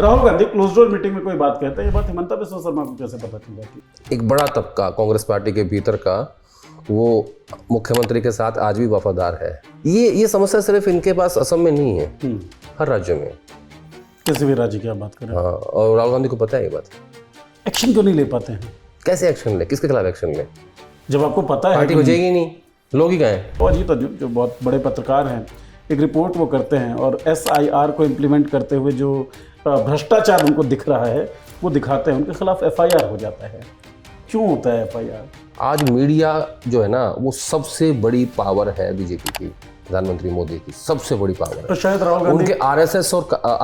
Rahul Gandhi close door meeting में कोई बात कहते हैं, ये बात हिमंता बिस्वा शर्मा को कैसे पता चल जाती है? एक बड़ा तबका कांग्रेस पार्टी के भीतर का वो मुख्यमंत्री के साथ आज भी वफादार है। ये समस्या सिर्फ इनके पास असम में नहीं है, हर राज्य में, किसी भी राज्य की आप बात करें। हाँ, और राहुल गांधी को पता है ये बात। एक्शन क्यों नहीं ले पाते हैं? कैसे एक्शन ले, किसके खिलाफ एक्शन ले? जब आपको पता है पार्टी बचेगी नहीं, लोग ही कहें। और अजीत अर्जुन जो बहुत बड़े पत्रकार हैं, एक रिपोर्ट वो करते हैं और SIR को इम्प्लीमेंट करते हुए जो भ्रष्टाचार उनको दिख रहा है वो दिखाते हैं, उनके खिलाफ FIR हो जाता है। क्यों होता है FIR? आज मीडिया जो है ना वो सबसे बड़ी पावर है बीजेपी की, प्रधानमंत्री मोदी की सबसे बड़ी पावर तो है। शायद राहुल गांधी उनके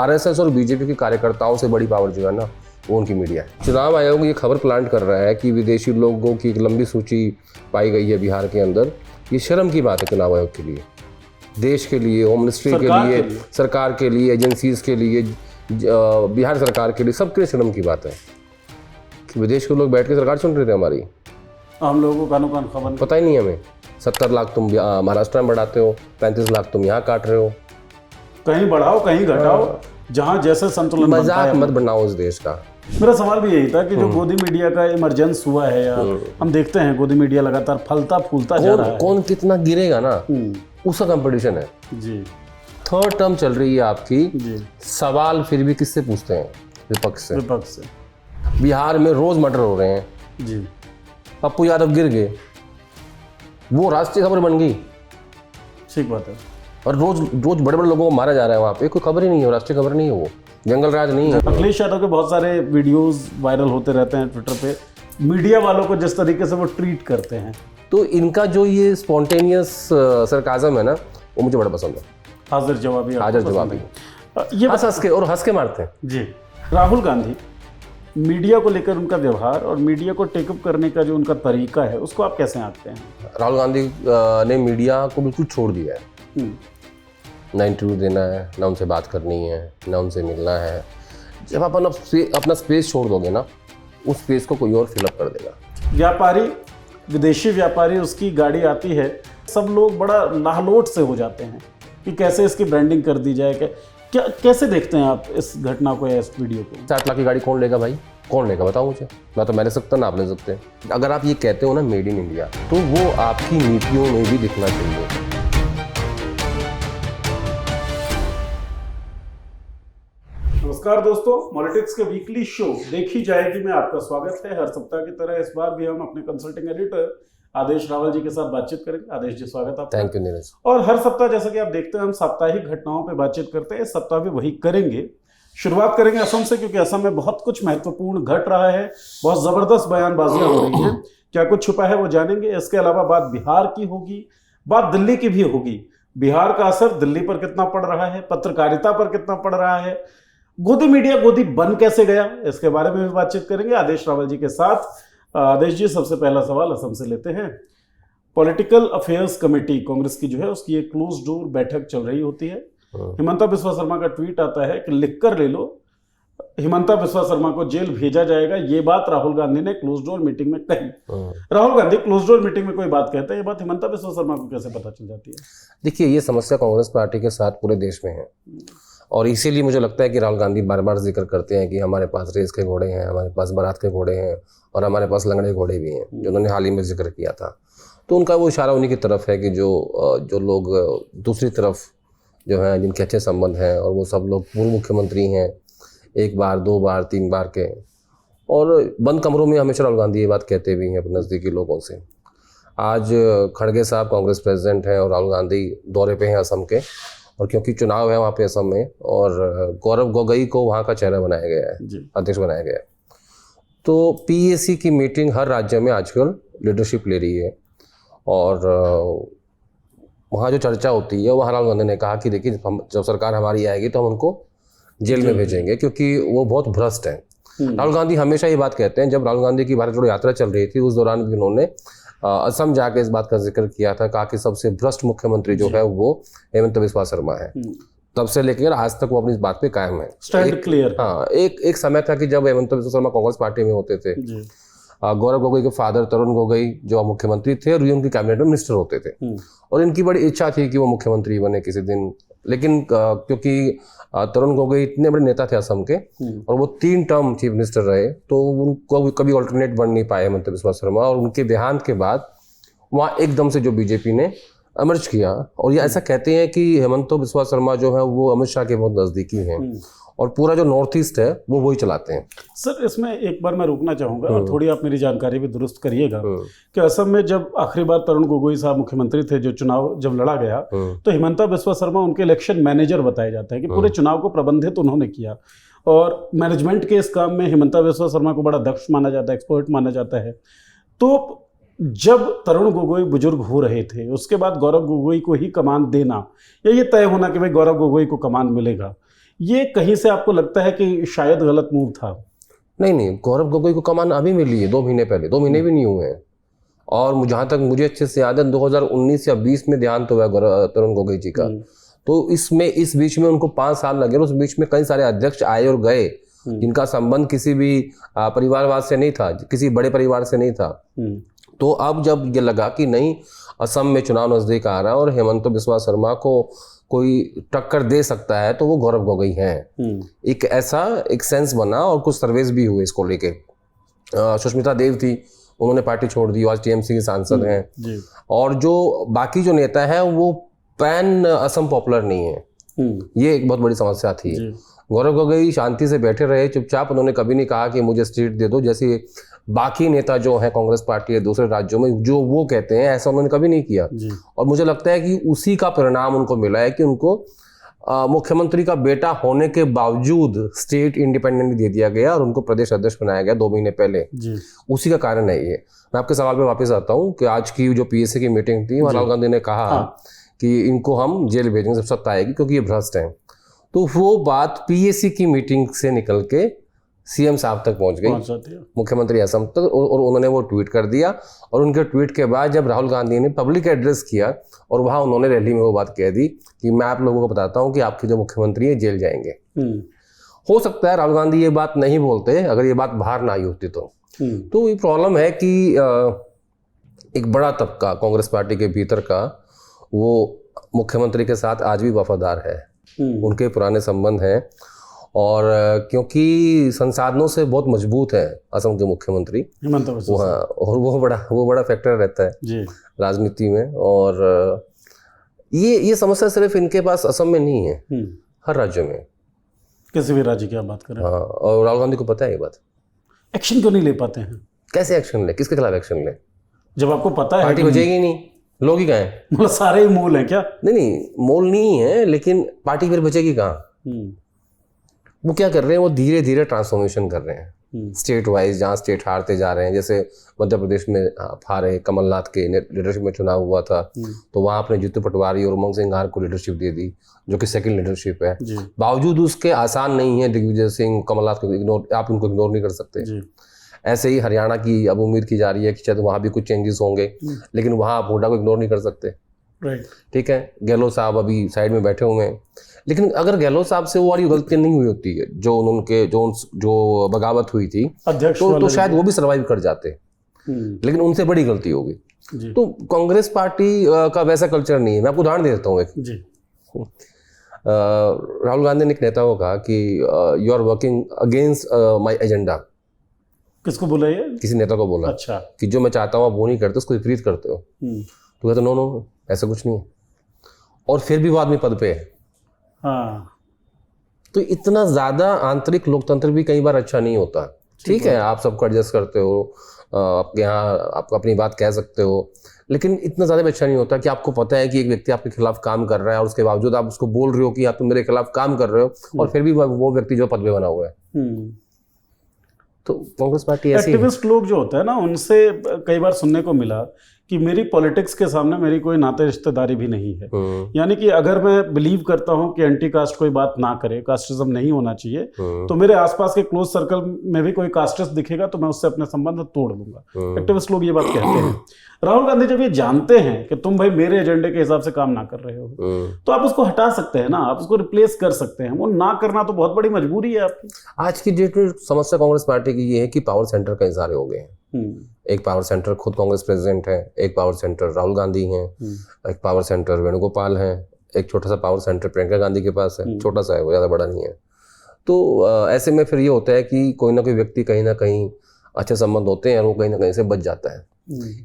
RSS और बीजेपी के कार्यकर्ताओं से बड़ी पावर जो है ना वो उनकी मीडिया है। चुनाव आयोग ये खबर प्लांट कर रहा है कि विदेशी लोगों की एक लंबी सूची पाई गई है बिहार के अंदर। ये शर्म की बात है चुनाव आयोग के लिए, देश के लिए, होम मिनिस्ट्री के लिए, सरकार के लिए, एजेंसीज के लिए, बिहार सरकार के लिए, सबके लिए शर्म की बात है कि विदेश के लोग बैठ के सरकार सुन रहे थे हमारी। हम लोगों को कानून खबर पता ही नहीं हमें। 70 लाख तुम महाराष्ट्र में बढ़ाते हो, 35 लाख तुम यहाँ काट रहे हो। कहीं बढ़ाओ कहीं घटाओ, जहां जैसे संतुलन बनता मजाक है। मत बनाओ उस देश का। मेरा सवाल भी यही था कि जो गोदी मीडिया का इमरजेंस हुआ है, या हम देखते हैं गोदी मीडिया लगातार फलता फूलता जा रहा है। कौन कितना गिरेगा ना उसका कंपटीशन है जी, 3rd टर्म चल रही है आपकी जी, सवाल फिर भी किससे पूछते हैं? विपक्ष से। विपक्ष से। बिहार में रोज मर्डर हो रहे हैं, जी, पप्पू यादव गिर गए, वो राष्ट्रीय खबर बन गई, ठीक बात है। और रोज रोज बड़े बड़े लोगों को मारा जा रहा है वहाँ पे, कोई खबर ही नहीं है, राष्ट्रीय खबर नहीं है, वो जंगल राज नहीं है। अखिलेश यादव के बहुत सारे वीडियोस वायरल होते रहते हैं ट्विटर पे, मीडिया वालों को जिस तरीके से वो ट्रीट करते हैं। तो इनका जो ये स्पॉन्टेनियस सरकाज़म है ना वो मुझे बड़ा पसंद है। हाजिर जवाबी आपको हाजिर पसंद जवाबी है। ये हंस के मारते हैं। जी, राहुल गांधी मीडिया को लेकर उनका व्यवहार और मीडिया को टेकअप करने का जो उनका तरीका है उसको आप कैसे आंकते हैं? राहुल गांधी ने मीडिया को बिल्कुल छोड़ दिया है। ना इंटरव्यू देना है, ना उनसे बात करनी है, ना उनसे मिलना है। जब आप अपना स्पेस छोड़ दोगे ना, उस स्पेस को कोई और फिलअप कर देगा। व्यापारी, विदेशी व्यापारी, उसकी गाड़ी आती है, सब लोग बड़ा लाहलोट से हो जाते हैं कि कैसे इसकी ब्रांडिंग कर दी जाए। क्या कैसे देखते हैं आप इस घटना को या इस वीडियो को? 7 लाख की गाड़ी कौन लेगा भाई? कौन लेगा बताओ मुझे। ना तो मैं ले सकता ना आप ले सकते। अगर आप ये कहते हो ना मेड इन इंडिया, तो वो आपकी नीतियों में भी दिखना चाहिए। नमस्कार दोस्तों, पॉलिटिक्स के वीकली शो देखी जाएगी में आपका स्वागत है। हर सप्ताह की तरह इस बार भी हम अपने कंसल्टिंग एडिटर आदेश रावल जी के साथ बातचीत करेंगे। आदेश जी, स्वागत आपका। Thank you Neeraj. और हर सप्ताह जैसा कि आप देखते हैं हम साप्ताहिक घटनाओं पे बातचीत करते हैं, इस सप्ताह भी वही करेंगे। शुरुआत करेंगे असम से, क्योंकि असम में बहुत कुछ महत्वपूर्ण घट रहा है, बहुत जबरदस्त बयानबाजियां हो रही हैं। क्या कुछ छुपा है वो जानेंगे। इसके अलावा बात बिहार की होगी, बात दिल्ली की भी होगी। बिहार का असर दिल्ली पर कितना पड़ रहा है, पत्रकारिता पर कितना पड़ रहा है, गोदी मीडिया गोदी बन कैसे गया, इसके बारे में भी बातचीत करेंगे आदेश रावल जी के साथ। आदेश जी, सबसे पहला सवाल असम से लेते हैं। पॉलिटिकल अफेयर्स कमेटी कांग्रेस की जो है उसकी एक क्लोज डोर बैठक चल रही होती है। हिमंता बिस्वा शर्मा का ट्वीट आता है कि लिख कर ले लो, हिमंता बिस्वा शर्मा को जेल भेजा जाएगा। ये बात राहुल गांधी ने क्लोज डोर मीटिंग में कही। Rahul Gandhi close door meeting में कोई बात कहते हैं, ये बात हिमंता बिस्वा शर्मा को कैसे पता चल जाती है? देखिए, ये समस्या कांग्रेस पार्टी के साथ पूरे देश में है, और इसीलिए मुझे लगता है कि राहुल गांधी बार बार जिक्र करते हैं कि हमारे पास रेस के घोड़े हैं, हमारे पास बारात के घोड़े हैं, और हमारे पास लंगड़े घोड़े भी हैं, जो उन्होंने हाल ही में जिक्र किया था। तो उनका वो इशारा उन्हीं की तरफ है कि जो लोग दूसरी तरफ जो हैं, जिनके अच्छे संबंध हैं, और वो सब लोग पूर्व मुख्यमंत्री हैं, 1 बार 2 बार 3 बार के, और बंद कमरों में हमेशा राहुल गांधी ये बात कहते भी हैं अपने नज़दीकी लोगों से। आज खड़गे साहब कांग्रेस प्रेसिडेंट हैं और राहुल गांधी दौरे पे हैं असम के, और क्योंकि चुनाव है वहाँ पे असम में, और गौरव गोगोई को वहाँ का चेहरा बनाया गया है, अध्यक्ष बनाया गया है। तो PAC की मीटिंग हर राज्य में आजकल लीडरशिप ले रही है, और वहाँ जो चर्चा होती है, वहाँ राहुल गांधी ने कहा कि देखिए, जब सरकार हमारी आएगी तो हम उनको जेल में भेजेंगे, क्योंकि वो बहुत भ्रष्ट हैं। राहुल गांधी हमेशा ये बात कहते हैं। जब राहुल गांधी की भारत जोड़ो यात्रा चल रही थी, उस दौरान भी उन्होंने असम जाके इस बात का जिक्र किया था, कहा कि सबसे भ्रष्ट मुख्यमंत्री जो है वो हिमंता बिस्वा शर्मा है। तब से लेकर आज तक वो अपनी इस बात पे कायम है, स्टैंड क्लियर। हाँ, एक समय था कि जब हिमंता बिस्वा शर्मा कांग्रेस पार्टी में होते थे, गौरव गोगोई के फादर तरुण गोगोई जो मुख्यमंत्री थे, और ये उनकी कैबिनेट में मिनिस्टर होते थे, और इनकी बड़ी इच्छा थी कि वो मुख्यमंत्री बने किसी दिन, लेकिन क्योंकि तरुण गोगोई इतने बड़े नेता थे असम के और वो 3 टर्म चीफ मिनिस्टर रहे, तो उनको कभी ऑल्टरनेट बन नहीं पाए हेमंत बिस्वा शर्मा, और उनके देहांत के बाद वहाँ एकदम से जो बीजेपी ने एमर्ज किया। और ये ऐसा कहते हैं कि हेमंत बिस्वा शर्मा जो है वो अमित शाह के बहुत नज़दीकी हैं और पूरा जो नॉर्थ ईस्ट है वो वही चलाते हैं। सर इसमें एक बार मैं रोकना चाहूंगा और थोड़ी आप मेरी जानकारी भी दुरुस्त करिएगा कि असम में जब आखिरी बार तरुण गोगोई साहब मुख्यमंत्री थे, जो चुनाव जब लड़ा गया, तो हिमंता बिस्वा शर्मा उनके इलेक्शन मैनेजर बताए जाते हैं कि पूरे चुनाव को प्रबंधित उन्होंने किया, और मैनेजमेंट के इस काम में हिमंता बिस्वा शर्मा को बड़ा दक्ष माना जाता है, एक्सपर्ट माना जाता है। तो जब तरुण गोगोई बुजुर्ग हो रहे थे, उसके बाद गौरव गोगोई को ही कमान देना, या ये तय होना कि भाई गौरव गोगोई को कमान मिलेगा, ये कहीं से आपको लगता है कि शायद गलत मूव था? नहीं, गौरव गोगोई को कमान अभी मिली है, 2 महीने पहले, 2 महीने भी नहीं हुए हैं। और जहाँ तक मुझे अच्छे से याद है 2019 या 20 में देहांत हुआ तरुण गोगोई जी का। तो इस बीच में उनको 5 साल लगे, उस बीच में कई सारे अध्यक्ष आए और गए जिनका संबंध किसी भी परिवारवाद से नहीं था, किसी बड़े परिवार से नहीं था। तो अब जब ये लगा कि नहीं, असम में चुनाव नजदीक आ रहा है और हेमंत बिस्वा शर्मा को कोई टक्कर दे सकता है, तो वो गौरव गोगोई हैं। एक ऐसा एक सेंस बना और कुछ सर्वेस भी हुए इसको लेके। सुष्मिता देव थी, उन्होंने पार्टी छोड़ दी, आज टीएमसी की सांसद हैं। और जो बाकी जो नेता है वो पैन असम पॉपुलर नहीं है, ये एक बहुत बड़ी समस्या थी। गौरव गोगोई शांति से बैठे रहे चुपचाप, उन्होंने कभी नहीं कहा कि मुझे सीट दे दो, जैसे बाकी नेता जो है कांग्रेस पार्टी है दूसरे राज्यों में जो वो कहते हैं, ऐसा उन्होंने कभी नहीं किया। और मुझे लगता है कि उसी का परिणाम उनको मिला है कि उनको मुख्यमंत्री का बेटा होने के बावजूद स्टेट इंडिपेंडेंट दे दिया गया और उनको प्रदेश अध्यक्ष बनाया गया 2 महीने पहले। उसी का कारण है ये। मैं आपके सवाल पे वापस आता हूँ कि आज की जो पीएससी की मीटिंग थी, राहुल गांधी ने कहा कि इनको हम जेल भेजेंगे जब सत्ता आएगी क्योंकि ये भ्रष्ट हैं। तो वो बात पीएससी की मीटिंग से निकल के सीएम साहब तक पहुंच गई, मुख्यमंत्री असम तक, और उन्होंने वो ट्वीट कर दिया। और उनके ट्वीट के बाद जब राहुल गांधी ने पब्लिक एड्रेस किया और वहाँ उन्होंने रैली में वो बात कह दी कि मैं आप लोगों को बताता हूँ कि आपके जो मुख्यमंत्री है जेल जाएंगे। हो सकता है राहुल गांधी ये बात नहीं बोलते अगर ये बात बाहर ना आई होती तो ये प्रॉब्लम है कि एक बड़ा तबका कांग्रेस पार्टी के भीतर का वो मुख्यमंत्री के साथ आज भी वफादार है, उनके पुराने संबंध हैं। और क्योंकि संसाधनों से बहुत मजबूत है असम के मुख्यमंत्री, और वो बड़ा फैक्टर रहता है राजनीति में। और ये समस्या सिर्फ इनके पास असम में नहीं है, हर राज्य में, किसी भी राज्य की आप बात करें। हाँ, और राहुल गांधी को पता है ये बात। एक्शन क्यों नहीं ले पाते हैं? कैसे एक्शन ले, किसके खिलाफ एक्शन ले जब आपको पता है पार्टी बचेगी नहीं, लोग ही कहाँ हैं? मतलब सारे ही मूल हैं क्या? नहीं, मूल नहीं है, लेकिन पार्टी फिर बचेगी कहाँ? वो क्या कर रहे हैं, वो धीरे धीरे ट्रांसफॉर्मेशन कर रहे हैं स्टेट वाइज। जहाँ स्टेट हारते जा रहे हैं, जैसे मध्य प्रदेश में हारे, कमलनाथ के लीडरशिप में चुनाव हुआ था, तो वहाँ आपने जीतू पटवारी और उमंग सिंह को लीडरशिप दे दी, जो कि सेकंड लीडरशिप है। बावजूद उसके आसान नहीं है दिग्विजय सिंह, कमलनाथ को इग्नोर, आप उनको इग्नोर नहीं कर सकते। ऐसे ही हरियाणा की अब उम्मीद की जा रही है कि शायद वहाँ भी कुछ चेंजेस होंगे, लेकिन वहाँ आप हुड्डा को इग्नोर नहीं कर सकते। ठीक है, गहलोत साहब अभी साइड में बैठे हुए हैं, लेकिन अगर गहलोत साहब से वो वाली गलती नहीं हुई होती है जो उनके जो बगावत हुई थी, तो शायद वो भी सर्वाइव कर जाते, लेकिन उनसे बड़ी गलती होगी। तो कांग्रेस पार्टी का वैसा कल्चर नहीं है। मैं आपको उदाहरण दे देता हूँ एक। राहुल गांधी ने एक नेता को कहा कि you are working against my agenda. किसको बोला ये? किसी नेता को बोला। अच्छा। कि जो मैं चाहता हूँ आप वो नहीं करते, उसको विपरीत करते हो। तो कहते नो, ऐसा कुछ नहीं है, और फिर भी वो आदमी पद पे है। तो इतना ज्यादा आंतरिक लोकतंत्र भी कई बार अच्छा नहीं होता। ठीक है, आप सबको एडजस्ट करते हो, आपके यहाँ आप अपनी बात कह सकते हो, लेकिन इतना ज्यादा भी अच्छा नहीं होता कि आपको पता है कि एक व्यक्ति आपके खिलाफ काम कर रहा है और उसके बावजूद आप उसको बोल रहे हो कि आप तुम मेरे खिलाफ काम कर रहे हो, और फिर भी वो व्यक्ति जो पद पे बना हुआ है। तो कांग्रेस पार्टी ऐसी एक्टिविस्ट लोग जो होता है ना, उनसे कई बार सुनने को मिला कि मेरी पॉलिटिक्स के सामने मेरी कोई नाते रिश्तेदारी भी नहीं है। यानी कि अगर मैं बिलीव करता हूं कि एंटी कास्ट कोई बात ना करे, कास्टिज्म नहीं होना चाहिए, तो मेरे आसपास के क्लोज सर्कल में भी कोई कास्टिस्ट दिखेगा तो मैं उससे अपने संबंध तोड़ दूंगा। एक्टिविस्ट लोग ये बात कहते हैं। राहुल गांधी जब ये जानते हैं कि तुम भाई मेरे एजेंडे के हिसाब से काम ना कर रहे हो, तो आप उसको हटा सकते हैं ना, आप उसको रिप्लेस कर सकते हैं। वो ना करना तो बहुत बड़ी मजबूरी है आपकी। आज की डेट में समस्या कांग्रेस पार्टी की ये है कि पावर सेंटर कई सारे हो गए हैं। एक पावर सेंटर खुद कांग्रेस प्रेसिडेंट है, एक पावर सेंटर राहुल गांधी हैं, एक पावर सेंटर वेणुगोपाल हैं, एक छोटा सा पावर सेंटर प्रियंका गांधी के पास है, छोटा सा है वो, ज़्यादा बड़ा नहीं है। तो ऐसे में फिर ये होता है कि कोई ना कोई व्यक्ति कहीं ना कहीं अच्छे संबंध होते हैं और वो कहीं ना कहीं से बच जाता है।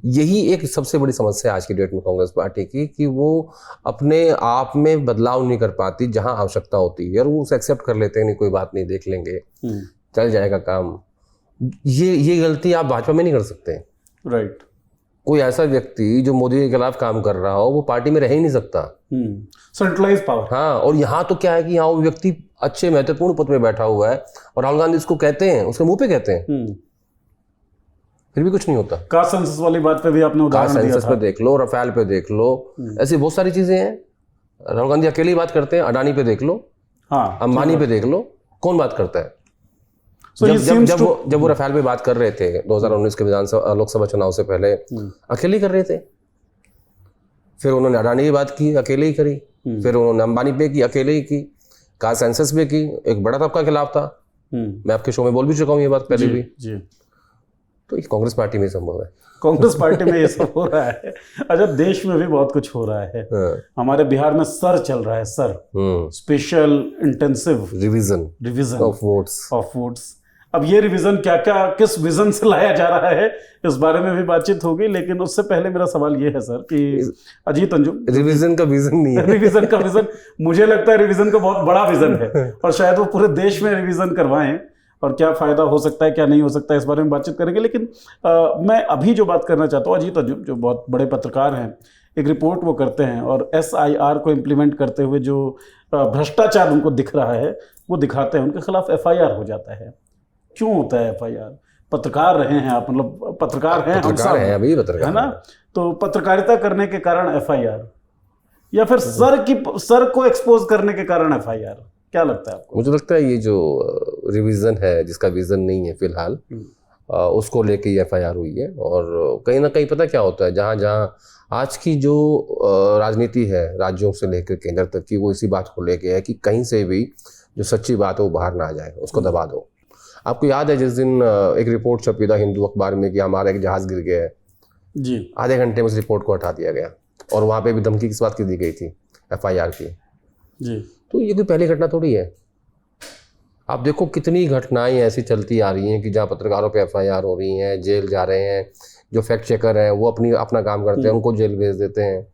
यही एक सबसे बड़ी समस्या है आज की डेट में कांग्रेस पार्टी की, कि वो अपने आप में बदलाव नहीं कर पाती जहां आवश्यकता होती है, और वो उसे एक्सेप्ट कर लेते हैं, नहीं कोई बात नहीं, देख लेंगे, चल जाएगा काम। ये गलती आप भाजपा में नहीं कर सकते। राइट। कोई ऐसा व्यक्ति जो मोदी के खिलाफ काम कर रहा हो वो पार्टी में रह ही नहीं सकता। Centralize power. हाँ, और यहाँ तो क्या है कि यहाँ वो व्यक्ति अच्छे महत्वपूर्ण पद पे बैठा हुआ है और राहुल गांधी इसको कहते हैं, उसके मुंह पे कहते हैं, फिर भी कुछ नहीं होता। कास्ट सेंसस वाली बात पे भी आपने उदाहरण दिया था। पे देख लो, रफाल पे देख लो, ऐसी बहुत सारी चीजें हैं। राहुल गांधी अकेले ही बात करते हैं, अडानी पे देख लो, हाँ, अंबानी पे देख लो, कौन बात करता है? जब वो रफाल पे बात कर रहे थे 2019 के विधानसभा लोकसभा चुनाव से पहले, अकेले कर रहे थे। फिर उन्होंने अडानी की बात की, अकेले ही करी। फिर उन्होंने अंबानी पे की, अकेले ही की। कास्ट सेंसस पे की, एक बड़ा तबका खिलाफ था। मैं आपके शो में बोल भी चुका हूँ ये बात पहले भी। जी। तो ये कांग्रेस पार्टी में संभव है, कांग्रेस पार्टी में ये सब हो रहा है। अच्छा, देश में भी बहुत कुछ हो रहा है। हमारे बिहार में सर चल रहा है, sir, special intensive revision of votes. अब ये रिवीजन क्या क्या किस विजन से लाया जा रहा है, इस बारे में भी बातचीत होगी, लेकिन उससे पहले मेरा सवाल ये है सर कि अजीत अंजुम, रिवीजन का विजन नहीं है। रिवीजन का विजन, मुझे लगता है रिवीजन का बहुत बड़ा विजन है, और शायद वो पूरे देश में रिवीजन करवाएं, और क्या फायदा हो सकता है, क्या नहीं हो सकता है, इस बारे में बातचीत करेंगे। लेकिन मैं अभी जो बात करना चाहता हूँ, अजीत अंजुम जो बहुत बड़े पत्रकार हैं, एक रिपोर्ट वो करते हैं, और SIR को इम्प्लीमेंट करते हुए जो भ्रष्टाचार उनको दिख रहा है वो दिखाते हैं, उनके खिलाफ FIR हो जाता है। क्यों होता है FIR? पत्रकार रहे हैं आप, मतलब पत्रकार हैं, हम सब हैं, अभी पत्रकार है ना, तो पत्रकारिता करने के कारण FIR, या फिर सर को एक्सपोज करने के कारण FIR, क्या लगता है आपको? मुझे लगता है ये जो रिवीजन है, जिसका विजन नहीं है फिलहाल, उसको लेके ये FIR हुई है। और कहीं ना कहीं पता क्या होता है, जहाँ जहाँ आज की जो राजनीति है राज्यों से लेकर केंद्र तक की, वो इसी बात को लेके है कि कहीं से भी जो सच्ची बात है वो बाहर ना आ जाए, उसको दबा दो। आपको याद है जिस दिन एक रिपोर्ट छपी था हिंदू अखबार में कि हमारा एक जहाज गिर गया है जी, आधे घंटे में उस रिपोर्ट को हटा दिया गया, और वहाँ पे भी धमकी किस बात की दी गई थी? FIR की जी। तो ये कोई पहली घटना थोड़ी है। आप देखो कितनी घटनाएं ऐसी चलती आ रही हैं कि जहाँ पत्रकारों पे FIR हो रही हैं, जेल जा रहे हैं, जो फैक्ट चेकर हैं वो अपना काम करते हैं, उनको जेल भेज देते हैं।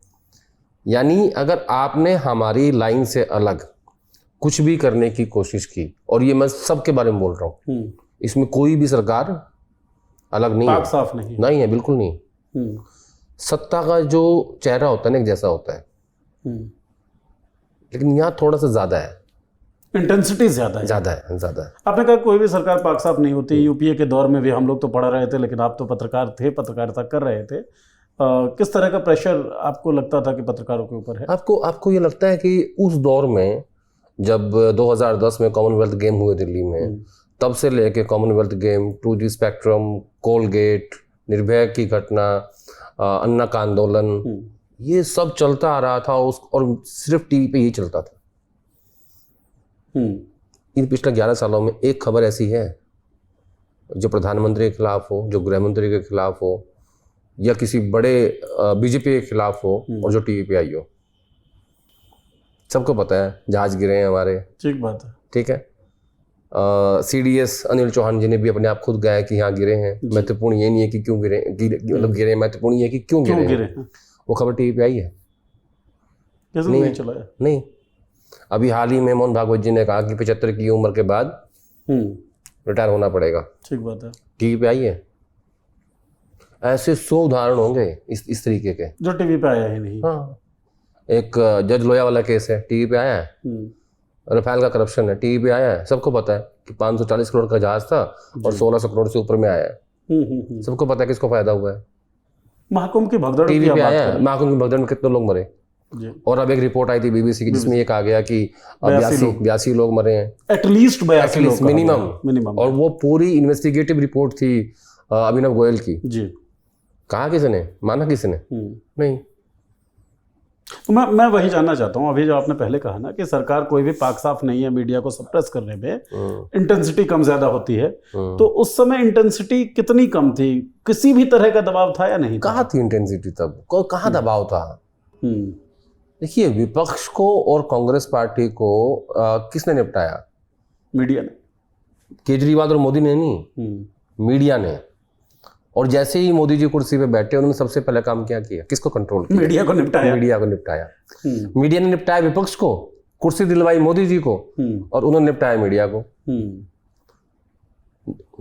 यानी अगर आपने हमारी लाइन से अलग कुछ भी करने की कोशिश की, और ये मैं सबके बारे में बोल रहा हूँ, इसमें कोई भी सरकार अलग नहीं है, साफ नहीं है, बिल्कुल नहीं। सत्ता का जो चेहरा होता है ना एक जैसा होता है, लेकिन यहाँ थोड़ा सा ज्यादा है, इंटेंसिटी ज्यादा है। आपने कहा कोई भी सरकार पाक साफ नहीं होती। यूपीए के दौर में भी हम लोग तो पढ़ा रहे थे, लेकिन आप तो पत्रकार थे, पत्रकारिता कर रहे थे। किस तरह का प्रेशर आपको लगता था कि पत्रकारों के ऊपर है? आपको ये लगता है कि उस दौर में जब 2010 में कॉमनवेल्थ गेम हुए दिल्ली में, तब से लेके Commonwealth game, 2G spectrum, Colgate, Nirbhaya की घटना, अन्ना का आंदोलन, ये सब चलता आ रहा था, और सिर्फ टीवी पे ही चलता था। इन पिछले 11 सालों में एक खबर ऐसी है जो प्रधानमंत्री के खिलाफ हो, जो गृह मंत्री के खिलाफ हो, या किसी बड़े बीजेपी के खिलाफ हो, और जो टीवी पे आई हो? सबको पता है जहाज गिरे हैं हमारे, ठीक बात है, ठीक है। CDS अनिल चौहान जी ने भी अपने आप खुद गाया कि यहाँ गिरे हैं। महत्वपूर्ण ये नहीं है कि क्यों गिरे, मतलब गिरे, महत्वपूर्ण ये है कि क्यों गिरे हैं। वो खबर टीवी पे आई है? नहीं चला, नहीं। अभी हाल ही में मोहन भागवत जी ने कहा कि 75 की उम्र के बाद रिटायर होना पड़ेगा। ठीक बात है, टीवी पे आई है। ऐसे 100 उदाहरण होंगे इस तरीके के जो टीवी पे आया ही नहीं। हाँ, एक जज लोया वाला केस है, टीवी पे आया है। रफाल का करप्शन है, टीवी पे आया है। सबको पता है कि 540 करोड़ का जहाज था और 1600 करोड़ से ऊपर में आया है। सबको पता है किसको फायदा हुआ है। महाकुंभ की भगदड़ टीवी पे आया है। महाकुंभ की भगदड़ में कितने लोग मरे। और अब एक रिपोर्ट आई थी BBC की, जिसमें ये कहा गया कि 82 लोग मरे हैं, एटलीस्ट 82 लोग मिनिमम। और वो पूरी इन्वेस्टिगेटिव रिपोर्ट थी अभिनव गोयल की जी। कहा किसने, माना किसने? नहीं। तो मैं वही जानना चाहता हूँ, अभी जो आपने पहले कहा ना कि सरकार कोई भी पाक साफ नहीं है, मीडिया को सप्रेस करने में इंटेंसिटी कम ज्यादा होती है, तो उस समय इंटेंसिटी कितनी कम थी? किसी भी तरह का दबाव था या नहीं? कहाँ थी इंटेंसिटी तब? कहाँ दबाव था? देखिए, विपक्ष को और कांग्रेस पार्टी को किसने निपटाया? मीडिया ने। केजरीवाल और मोदी ने नहीं, मीडिया ने। और जैसे ही मोदी जी कुर्सी पे बैठे, उन्होंने सबसे पहले काम क्या किया? किसको कंट्रोल किया? मीडिया को निपटाया। मीडिया को निपटाया। मीडिया ने निपटाया विपक्ष को, कुर्सी दिलवाई मोदी जी को, और उन्होंने निपटाया मीडिया को।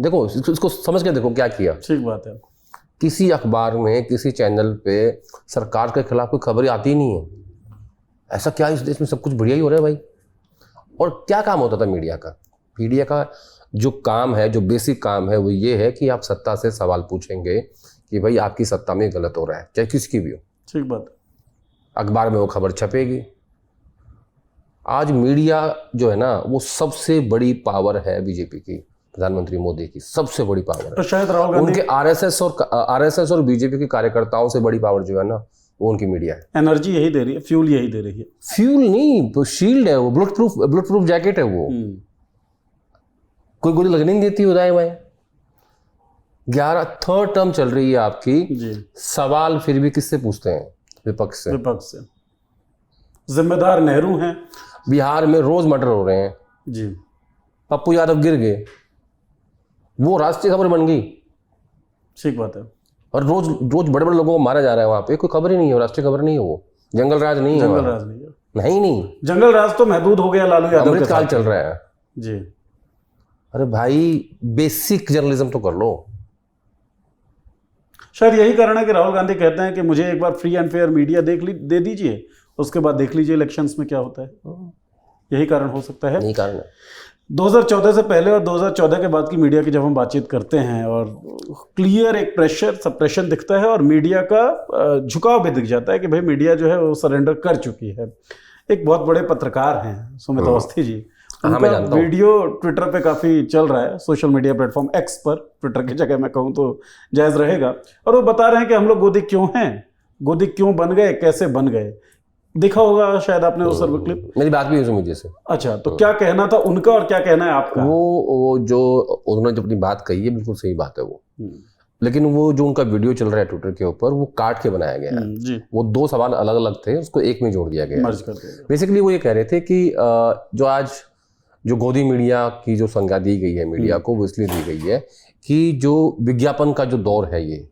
देखो, इसको समझ के देखो क्या किया। ठीक बात है। किसी अखबार में, किसी चैनल पे सरकार के खिलाफ कोई खबर आती ही नहीं है। ऐसा क्या इस देश में सब कुछ बढ़िया ही हो रहा है भाई? और क्या काम होता था मीडिया का? मीडिया का जो काम है, जो बेसिक काम है, वो ये है कि आप सत्ता से सवाल पूछेंगे कि भाई आपकी सत्ता में गलत हो रहा है, चाहे किसकी भी हो। ठीक बात। अखबार में वो खबर छपेगी। आज मीडिया जो है ना, वो सबसे बड़ी पावर है बीजेपी की, प्रधानमंत्री मोदी की सबसे बड़ी पावर तो है। शायद राहुल गांधी उनके आरएसएस और बीजेपी के कार्यकर्ताओं से बड़ी पावर जो है ना, वो उनकी मीडिया है। एनर्जी यही दे रही है, फ्यूल यही दे रही है। फ्यूल नहीं, तो शील्ड है वो, बुलेट प्रूफ जैकेट है वो। कोई गोली लगने नहीं देती उदय भाई। 11 थर्ड टर्म चल रही है आपकी जी। सवाल फिर भी किससे पूछते हैं? विपक्ष से। विपक्ष से। जिम्मेदार नेहरू हैं। बिहार में रोज मर्डर हो रहे हैं जी। पप्पू यादव गिर गए, वो राष्ट्रीय खबर बन गई। ठीक बात है। और रोज रोज बड़े बड़े लोगों को मारा जा रहा है वहां पे, कोई खबर ही नहीं है, राष्ट्रीय खबर नहीं है वो। जंगल राज नहीं है, जंगल राज नहीं है। नहीं, जंगल राज तो महदूद हो गया लालू यादव के अमृतकाल साथ। चल रहा है जी। अरे भाई, बेसिक जर्नलिज्म तो कर लो। शायद यही कारण है कि राहुल गांधी कहते हैं कि मुझे एक बार फ्री एंड फेयर मीडिया दे दीजिए, उसके बाद देख लीजिए इलेक्शंस में क्या होता है। यही कारण हो सकता है। यही कारण है। 2014 से पहले और 2014 के बाद की मीडिया की जब हम बातचीत करते हैं, और क्लियर एक प्रेशर सप्रेशन दिखता है, और मीडिया का झुकाव भी दिख जाता है कि भाई मीडिया जो है वो सरेंडर कर चुकी है। एक बहुत बड़े पत्रकार हैं सुमित अवस्थी जी, उनका वीडियो ट्विटर पे काफ़ी चल रहा है, सोशल मीडिया प्लेटफॉर्म एक्स पर, ट्विटर की जगह मैं कहूँ तो जायज़ रहेगा। और वो बता रहे हैं कि हम लोग गोदी क्यों हैं, गोदी क्यों बन गए, कैसे बन गए। दिखा होगा शायद आपने वो सर्वे क्लिप। मेरी बात भी हुई मुझे से। अच्छा, तो क्या कहना था उनका और क्या कहना है आपका? वो जो उन्होंने जो अपनी बात कही है, बिल्कुल सही बात है वो। लेकिन वो जो उनका वीडियो चल रहा है ट्विटर के ऊपर, वो काट के बनाया गया है जी। वो 2 सवाल अलग अलग थे, उसको एक में जोड़ दिया गया, मर्ज कर दिया। बेसिकली वो ये कह रहे थे कि जो आज जो गोदी मीडिया की जो संज्ञा दी गई है मीडिया को, वो इसलिए दी गई है कि जो विज्ञापन का जो दौर है, ये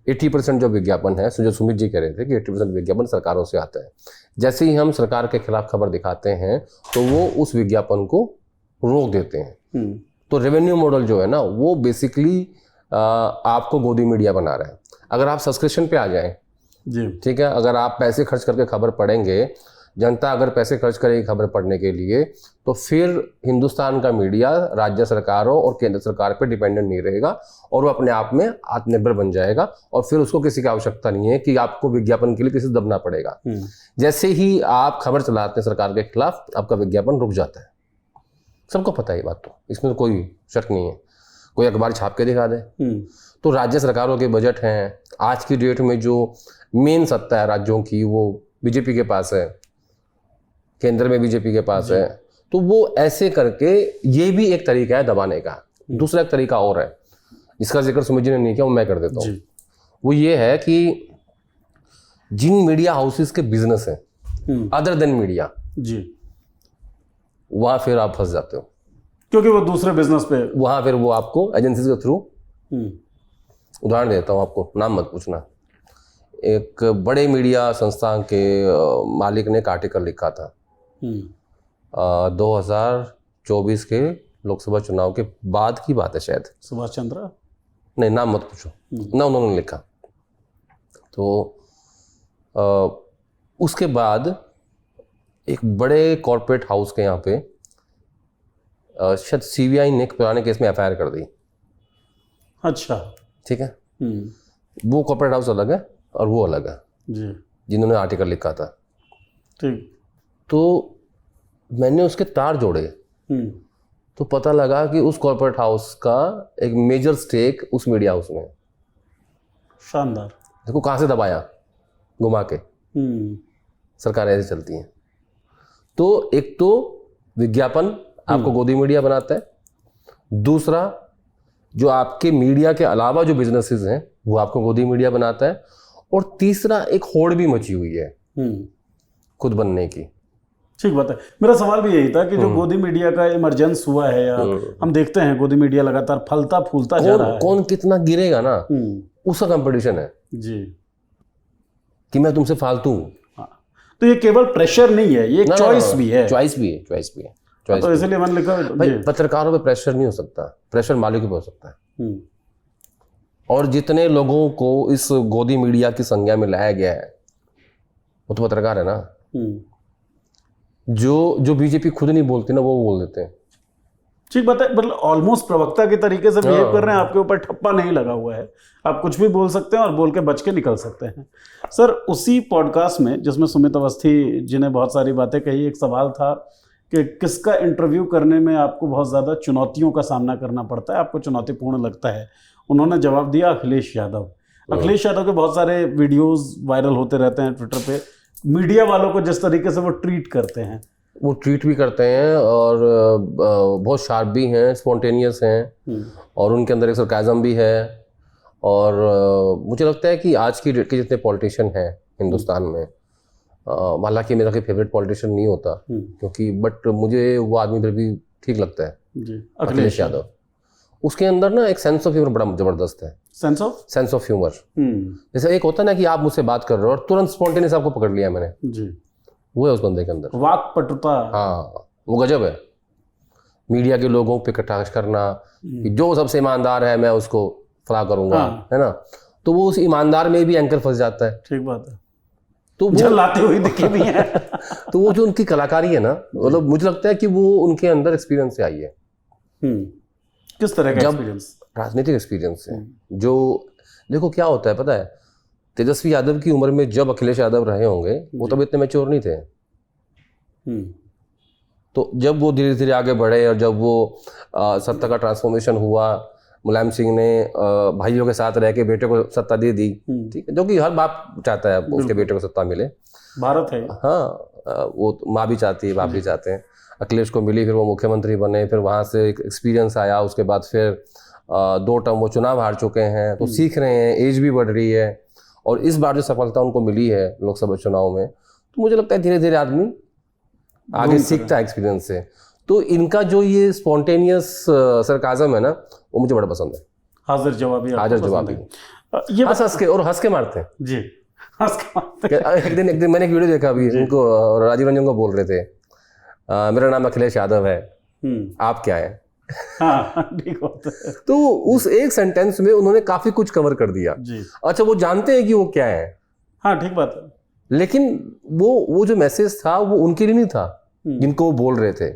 80% जो विज्ञापन है, जो सुमित जी कह रहे थे कि 80% विज्ञापन सरकारों से आता है। जैसे ही हम सरकार के खिलाफ खबर दिखाते हैं तो वो उस विज्ञापन को रोक देते हैं। तो रेवेन्यू मॉडल जो है ना, वो बेसिकली आपको गोदी मीडिया बना रहा है। अगर आप सब्सक्रिप्शन पे आ जाएं जी, ठीक है, अगर आप पैसे खर्च करके खबर पढ़ेंगे, जनता अगर पैसे खर्च करेगी खबर पढ़ने के लिए, तो फिर हिंदुस्तान का मीडिया राज्य सरकारों और केंद्र सरकार पे डिपेंडेंट नहीं रहेगा, और वो अपने आप में आत्मनिर्भर बन जाएगा, और फिर उसको किसी की आवश्यकता नहीं है कि आपको विज्ञापन के लिए किसी से दबना पड़ेगा। जैसे ही आप खबर चलाते हैं सरकार के खिलाफ, आपका विज्ञापन रुक जाता है। सबको पता है ये बात, तो इसमें तो कोई शक नहीं है, कोई अखबार छाप के दिखा दे। तो राज्य सरकारों के बजट हैं, आज की डेट में जो मेन सत्ता है राज्यों की, वो बीजेपी के पास है, केंद्र में बीजेपी के पास है। तो वो ऐसे करके, ये भी एक तरीका है दबाने का। दूसरा एक तरीका और है, जिसका जिक्र सुमित जी ने नहीं किया, वो मैं कर देता हूँ। वो ये है कि जिन मीडिया हाउसेस के बिजनेस हैं अदर देन मीडिया जी, वहां फिर आप फंस जाते हो, क्योंकि वो दूसरे बिजनेस पे, वहां फिर वो आपको एजेंसी के थ्रू, उदाहरण देता हूँ आपको, नाम मत पूछना। एक बड़े मीडिया संस्थान के मालिक ने एक आर्टिकल लिखा था 2024 के लोकसभा चुनाव के बाद की बात है शायद, सुभाष चंद्र, नहीं नाम मत पूछो ना, उन्होंने लिखा। तो उसके बाद एक बड़े कॉर्पोरेट हाउस के यहाँ पे शायद सीबीआई ने पुराने केस में एफआईआर कर दी। अच्छा, ठीक है। वो कॉर्पोरेट हाउस अलग है और वो अलग है जी, जिन्होंने आर्टिकल लिखा था। ठीक। तो मैंने उसके तार जोड़े, तो पता लगा कि उस कॉर्पोरेट हाउस का एक मेजर स्टेक उस मीडिया हाउस में। शानदार। देखो कहाँ से दबाया, घुमा के। सरकार ऐसे चलती है। तो एक तो विज्ञापन आपको गोदी मीडिया बनाता है, दूसरा जो आपके मीडिया के अलावा जो बिजनेसेस हैं वो आपको गोदी मीडिया बनाता है, और तीसरा एक होड़ भी मची हुई है खुद बनने की। ठीक बात है। मेरा सवाल भी यही था कि जो गोदी मीडिया का इमरजेंस हुआ है, या हम देखते हैं गोदी मीडिया लगातार फलता फूलता जा रहा है, कौन कितना गिरेगा ना, उसका कंपटीशन है जी, कि मैं तुमसे फालतू हूं। हाँ। तो ये केवल प्रेशर नहीं है, ये एक चॉइस भी है। चॉइस भी है। तो इसलिए मैंने लिखा भाई, पत्रकारों पे प्रेशर नहीं हो सकता, प्रेशर मालिकों पे हो सकता है। और जितने लोगों को इस गोदी मीडिया की संज्ञा में लाया गया है वो तो पत्रकार है ना। जो बीजेपी खुद नहीं बोलती ना, वो बोल देते हैं। ठीक बात है, मतलब ऑलमोस्ट प्रवक्ता के तरीके से बिहेव कर रहे हैं, आपके ऊपर ठप्पा नहीं लगा हुआ है, आप कुछ भी बोल सकते हैं और बोल के बच के निकल सकते हैं। सर, उसी पॉडकास्ट में जिसमें सुमित अवस्थी जी ने बहुत सारी बातें कही, एक सवाल था कि किसका इंटरव्यू करने में आपको बहुत ज़्यादा चुनौतियों का सामना करना पड़ता है, आपको चुनौतीपूर्ण लगता है। उन्होंने जवाब दिया अखिलेश यादव। अखिलेश यादव के बहुत सारे वीडियोस वायरल होते रहते हैं ट्विटर पे, मीडिया वालों को जिस तरीके से वो ट्रीट करते हैं, वो ट्वीट भी करते हैं और बहुत शार्प भी हैं, स्पॉन्टेनियस हैं, और उनके अंदर एक सरकाज़म भी है। और मुझे लगता है कि आज की डेट के जितने पॉलिटिशियन हैं हिंदुस्तान में, हालांकि मेरा कोई फेवरेट पॉलिटिशियन नहीं होता क्योंकि, बट मुझे वो आदमी फिर भी ठीक लगता है जी, अखिलेश यादव। उसके अंदर ना एक सेंस ऑफ ह्यूमर बड़ा ज़बरदस्त है। Sense of humour. जैसे एक होता है ना कि आप मुझसे बात कर रहे हो और तुरंत स्पॉन्टेनियस आपको पकड़ लिया मैंने जी, वो है उस बंदे के अंदर, वाक पटुता। हाँ, वो गजब है। मीडिया के लोगों पे कटाक्ष करना कि जो सबसे ईमानदार है मैं उसको फला करूंगा, है ना, तो वो उस ईमानदार में भी एंकर फंस जाता है। ठीक बात है। तो वो लाते हुए दिखे भी हैं। तो वो जो उनकी कलाकारी है ना, मतलब मुझे लगता है कि वो उनके अंदर एक्सपीरियंस से आई है। किस तरह का एक्सपीरियंस? राजनीतिक एक्सपीरियंस है। जो देखो क्या होता है पता है, तेजस्वी यादव की उम्र में जब अखिलेश यादव रहे होंगे वो तब इतने मैच्योर नहीं थे। तो जब वो धीरे धीरे आगे बढ़े और जब वो सत्ता का ट्रांसफॉर्मेशन हुआ, मुलायम सिंह ने भाइयों के साथ रह के बेटे को सत्ता दे दी, ठीक है, जो कि हर बाप चाहता है उसके बेटे को सत्ता मिले, भारत है। हाँ, वो माँ भी चाहती है, बाप भी चाहते हैं। अखिलेश को मिली, फिर वो मुख्यमंत्री बने, फिर वहाँ से एक एक्सपीरियंस आया, उसके बाद फिर 2 टर्म वो चुनाव हार चुके हैं, तो सीख रहे हैं, एज भी बढ़ रही है, और इस बार जो सफलता उनको मिली है लोकसभा चुनाव में, तो मुझे लगता है धीरे धीरे आदमी आगे सीखता है एक्सपीरियंस से। तो इनका जो ये स्पॉन्टेनियस सरकाज़म है ना, वो मुझे बड़ा पसंद है। हाजिर जवाबी ये हंस के और हंस के मारते हैं जी, हंस के मारते हैं। एक दिन मैंने एक वीडियो देखा अभी, उनको राजीव रंजन को बोल रहे थे, मेरा नाम अखिलेश यादव है, आप क्या है? ठीक होता है। तो उस एक सेंटेंस में उन्होंने काफी कुछ कवर कर दिया जी। अच्छा, वो जानते हैं कि वो क्या है, हाँ ठीक बात है, लेकिन वो जो मैसेज था वो उनके लिए नहीं था जिनको वो बोल रहे थे।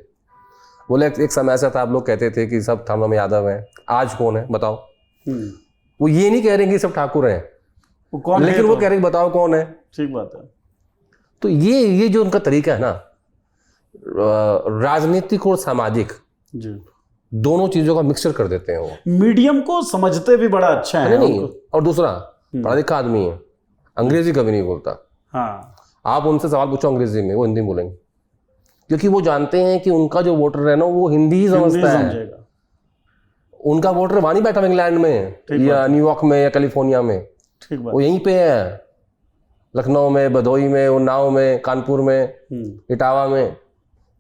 बोले एक समय ऐसा था, आप लोग कहते थे कि सब थानों में यादव हैं, आज कौन है बताओ? वो ये नहीं कह रहे कि सब ठाकुर हैं, वो कौन, लेकिन वो कह रहे बताओ कौन है। ठीक बात है। तो ये जो उनका तरीका है ना, राजनीतिक और सामाजिक जी, दोनों चीजों का मिक्सचर कर देते हैं। वो मीडियम को समझते भी बड़ा अच्छा है। नहीं, और दूसरा पढ़ा लिखा आदमी है, अंग्रेजी कभी नहीं बोलता। हाँ, आप उनसे सवाल पूछो अंग्रेजी में, वो हिंदी बोलेंगे, क्योंकि वो जानते हैं कि उनका जो वोटर है ना, वो हिंदी ही समझता है। उनका वोटर वहां नहीं बैठा इंग्लैंड में या न्यूयॉर्क में या कैलिफोर्निया में, वो यहीं पे है, लखनऊ में, भदोही में, उन्नाव में, कानपुर में, इटावा में।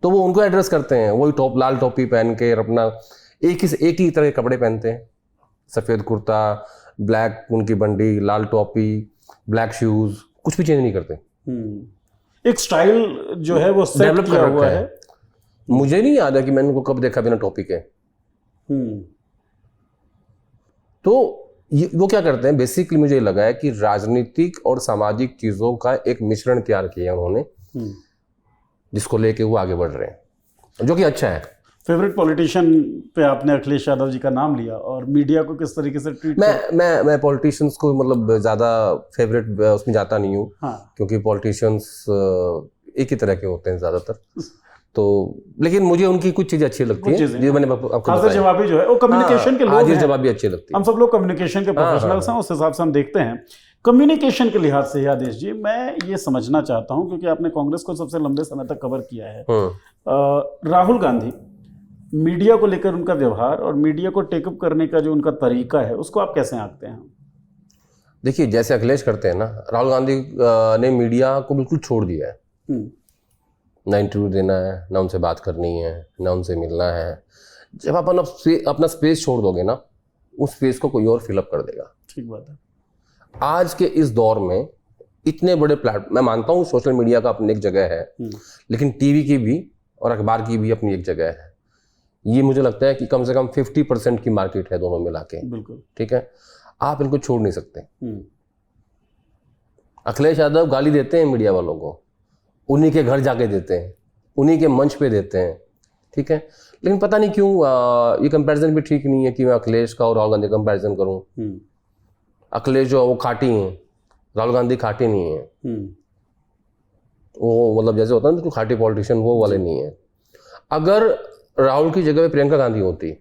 तो वो उनको एड्रेस करते हैं, वही लाल टोपी पहन के, अपना एक ही तरह के कपड़े पहनते हैं, सफ़ेद कुर्ता, ब्लैक उनकी बंडी, लाल टोपी, ब्लैक शूज, कुछ भी चेंज नहीं करते। एक स्टाइल जो है वो सेट किया हुआ है। मुझे नहीं याद है कि मैंने उनको कब देखा बिना टोपी के। तो वो क्या करते हैं, बेसिकली मुझे लगा है कि राजनीतिक और सामाजिक चीजों का एक मिश्रण तैयार किया उन्होंने, जिसको लेके वो आगे बढ़ रहे हैं, जो कि अच्छा है। फेवरेट पॉलिटिशियन पे आपने अखिलेश यादव जी का नाम लिया, और मीडिया को किस तरीके से ट्रीट? मैं पॉलिटिशियंस को मतलब ज़्यादा फेवरेट उसमें जाता नहीं हूँ। हाँ। क्योंकि पॉलिटिशियंस एक ही तरह के होते हैं ज़्यादातर, तो लेकिन मुझे उनकी कुछ चीज़ें अच्छी लगती हैं, जो मैंने आपको हाजिर जवाबी जो है वो कम्युनिकेशन के लोग हैं। हाजिर जवाबी अच्छी लगती है, हम सब लोग कम्युनिकेशन के प्रोफेशनल्स हैं, उस हिसाब से हम देखते हैं। कम्युनिकेशन के लिहाज से आदेश जी, मैं ये समझना चाहता हूँ, क्योंकि आपने कांग्रेस को सबसे लंबे समय तक कवर किया है, राहुल गांधी, मीडिया को लेकर उनका व्यवहार और मीडिया को टेकअप करने का जो उनका तरीका है, उसको आप कैसे आंकते हैं? देखिए, जैसे अखिलेश करते हैं ना, राहुल गांधी ने मीडिया को बिल्कुल छोड़ दिया है। ना इंटरव्यू देना है, ना उनसे बात करनी है, ना उनसे मिलना है। जब आप अपना स्पेस छोड़ दोगे ना, उस स्पेस को कोई और फिलअप कर देगा। ठीक बात है। आज के इस दौर में इतने बड़े मैं मानता हूँ सोशल मीडिया का अपनी एक जगह है, लेकिन टीवी की भी और अखबार की भी अपनी एक जगह है। ये मुझे लगता है कि कम से कम 50% की मार्केट है दोनों मिला के। बिल्कुल। ठीक है, आप इनको छोड़ नहीं सकते। अखिलेश यादव गाली देते हैं मीडिया वालों को, उन्हीं के घर जाके देते हैं, उन्हीं के मंच पे देते हैं। ठीक है, लेकिन पता नहीं क्यों ये कंपैरिजन भी ठीक नहीं है कि मैं अखिलेश का और राहुल गांधी कंपैरिजन करूं। अखिलेश जो वो खाटी हैं, राहुल गांधी खाटी नहीं है। वो मतलब जैसे होता है ना खाटी पॉलिटिशियन, वो वाले नहीं है। अगर राहुल की जगह पे प्रियंका गांधी होती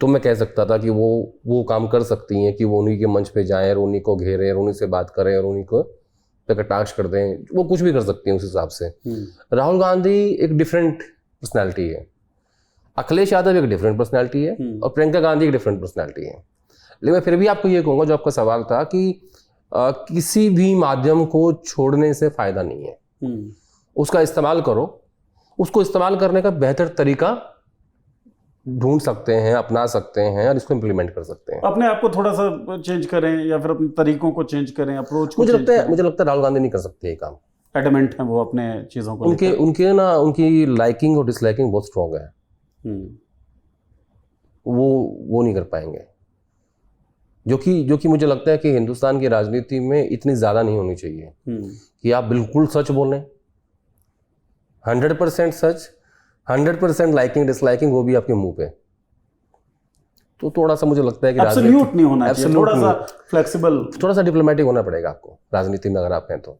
तो मैं कह सकता था कि वो काम कर सकती हैं कि वो उन्हीं के मंच पे जाएं और उन्हीं को घेरें और उन्हीं से बात करें और उन्हीं को पे कटाक्ष कर दें। वो कुछ भी कर सकती हैं उस हिसाब से। राहुल गांधी एक डिफरेंट पर्सनैलिटी है, अखिलेश यादव एक डिफरेंट पर्सनैलिटी है और प्रियंका गांधी एक डिफरेंट पर्सनैलिटी है। लेकिन मैं फिर भी आपको ये कहूँगा, जो आपका सवाल था कि किसी भी माध्यम को छोड़ने से फायदा नहीं है। उसका इस्तेमाल करो, उसको इस्तेमाल करने का बेहतर तरीका ढूंढ सकते हैं, अपना सकते हैं और इसको इम्प्लीमेंट कर सकते हैं। अपने आप को थोड़ा सा चेंज करें या फिर अपने तरीकों को चेंज करें, अप्रोच को मुझे लगता है राहुल गांधी नहीं कर सकते ये काम। एडमेंट है वो अपने चीजों को उनकी लाइकिंग और डिसलाइकिंग बहुत स्ट्रॉन्ग है। वो नहीं कर पाएंगे, जो कि मुझे लगता है कि हिंदुस्तान की राजनीति में इतनी ज्यादा नहीं होनी चाहिए कि आप बिल्कुल सच बोलें, 100% सच, 100% लाइकिंग डिसलाइकिंग, वो भी आपके मुंह पे। तो थोड़ा सा मुझे लगता है कि एब्सोल्यूट नहीं होना चाहिए, थोड़ा सा फ्लेक्सिबल, थोड़ा सा डिप्लोमेटिक होना पड़ेगा आपको राजनीति में अगर आप हैं तो।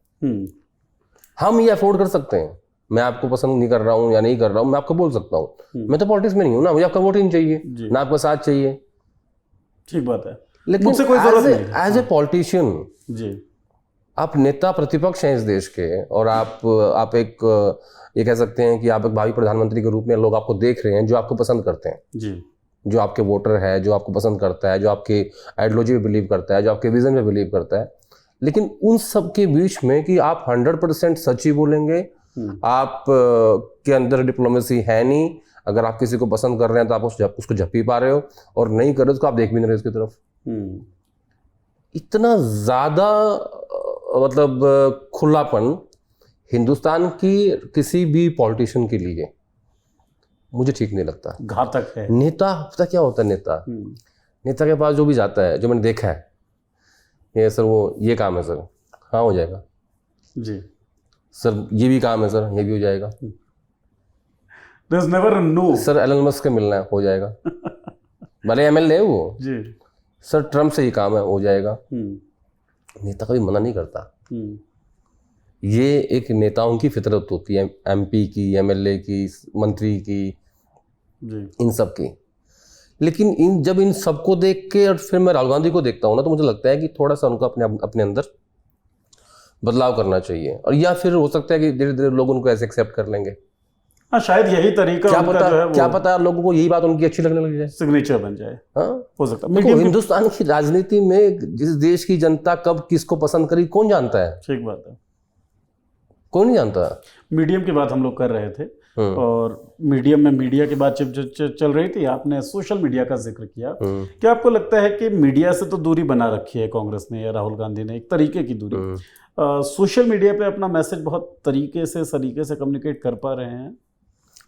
हम ये अफोर्ड कर सकते हैं। मैं आपको पसंद नहीं कर रहा हूँ या नहीं कर रहा हूँ, मैं आपको बोल सकता हूँ। मैं तो पॉलिटिक्स में नहीं हूँ ना, मुझे आपका वोट ही नहीं चाहिए, ना आपका साथ चाहिए। ठीक बात है, लेकिन मुझसे कोई जरूरत नहीं। एज ए पॉलिटिशियन जी, आप नेता प्रतिपक्ष हैं इस देश के, और आप एक ये कह सकते हैं कि आप एक भावी प्रधानमंत्री के रूप में लोग आपको देख रहे हैं, जो आपको पसंद करते हैं जी, जो आपके वोटर है, जो आपको पसंद करता है, जो आपके आइडियोलॉजी में बिलीव करता है, जो आपके विजन में बिलीव करता है। लेकिन उन सब के बीच में कि आप 100% सच ही बोलेंगे, आप के अंदर डिप्लोमेसी है नहीं, अगर आप किसी को पसंद कर रहे हैं तो आप उसको झप्पी पा रहे हो, और नहीं कर रहे हो तो आप देख भी नहीं रहे उसकी तरफ। इतना ज्यादा मतलब खुलापन हिंदुस्तान की किसी भी पॉलिटिशियन के लिए मुझे ठीक नहीं लगता, घातक है। नेता पता क्या होता है, नेता के पास जो भी जाता है, जो मैंने देखा है, ये सर वो ये काम है सर, हाँ हो जाएगा जी, सर ये भी काम है सर, ये भी हो जाएगा, There's never a no। Sir Elon Musk से मिलना है, हो जाएगा, भले एमएलए है वो जी, सर ट्रम्प से ये काम है, हो जाएगा। नेता कभी मना नहीं करता। ये एक नेताओं की फितरत होती है, एमपी की, एमएलए की, मंत्री की, इन सब की। लेकिन जब इन सबको देख के और फिर मैं राहुल गांधी को देखता हूँ ना, तो मुझे लगता है कि थोड़ा सा उनको अपने अंदर बदलाव करना चाहिए, और या फिर हो सकता है कि धीरे धीरे लोग उनको ऐसे एक्सेप्ट कर लेंगे। हाँ, शायद यही तरीका उनका जो है वो, क्या पता लोगों को यही बात उनकी अच्छी लगने लग जाए, सिग्नेचर बन जाए। हाँ हो सकता है। देखो हिंदुस्तान की राजनीति में जिस देश की जनता कब किसको पसंद करी कौन जानता है? ठीक बात है, कोई नहीं जानता। मीडियम की बात हम लोग कर रहे थे, और मीडियम में मीडिया की बात चल रही थी, आपने सोशल मीडिया का जिक्र किया। क्या आपको लगता है कि मीडिया से तो दूरी बना रखी है कांग्रेस ने या राहुल गांधी ने, एक तरीके की दूरी, सोशल मीडिया पे अपना मैसेज बहुत तरीके से कम्युनिकेट कर पा रहे हैं?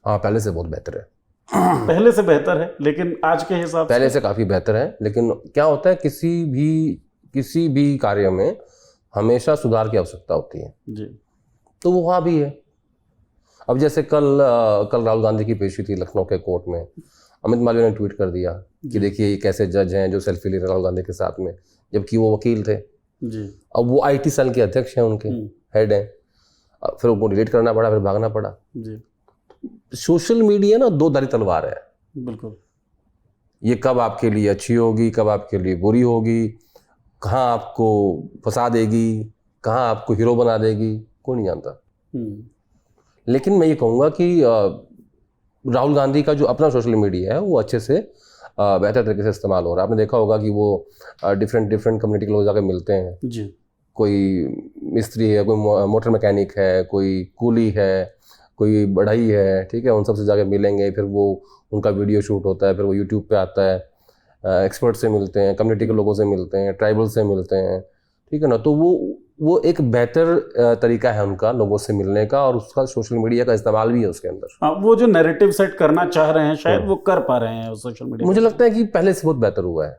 हाँ, पहले से बहुत बेहतर है। पहले से बेहतर है, लेकिन आज के हिसाब पहले से काफी बेहतर है। लेकिन क्या होता है, किसी भी कार्य में हमेशा सुधार की आवश्यकता होती है जी, तो वो वहाँ भी है। अब जैसे कल राहुल गांधी की पेशी थी लखनऊ के कोर्ट में, अमित मालवीय ने ट्वीट कर दिया कि देखिए ये कैसे जज हैं जो सेल्फी ले रहे राहुल गांधी के साथ में, जबकि वो वकील थे जी। अब वो आईटी सेल के अध्यक्ष हैं, उनके हेड हैं, फिर उनको डिलीट करना पड़ा, फिर भागना पड़ा जी। सोशल मीडिया ना दो धारी तलवार है, बिल्कुल। ये कब आपके लिए अच्छी होगी, कब आपके लिए बुरी होगी, कहाँ आपको फंसा देगी, कहाँ आपको हीरो बना देगी, कोई नहीं जानता। लेकिन मैं ये कहूँगा कि राहुल गांधी का जो अपना सोशल मीडिया है वो अच्छे से बेहतर तरीके से इस्तेमाल हो रहा है। आपने देखा होगा कि वो डिफरेंट कम्युनिटी के लोग जाकर मिलते हैं जी, कोई मिस्त्री है, कोई मोटर मैकेनिक है, कोई कूली है, कोई बढ़ई है, ठीक है, उन सबसे जाके मिलेंगे, फिर वो उनका वीडियो शूट होता है, फिर वो यूट्यूब पे आता है, एक्सपर्ट से मिलते हैं, कम्युनिटी के लोगों से मिलते हैं, ट्राइबल से मिलते हैं, ठीक है ना। तो वो एक बेहतर तरीका है उनका लोगों से मिलने का, और उसका सोशल मीडिया का इस्तेमाल भी है उसके अंदर। हाँ, वो जो नैरेटिव सेट करना चाह रहे हैं शायद वो कर पा रहे हैं सोशल मीडिया। मुझे लगता है कि पहले से बहुत बेहतर हुआ है,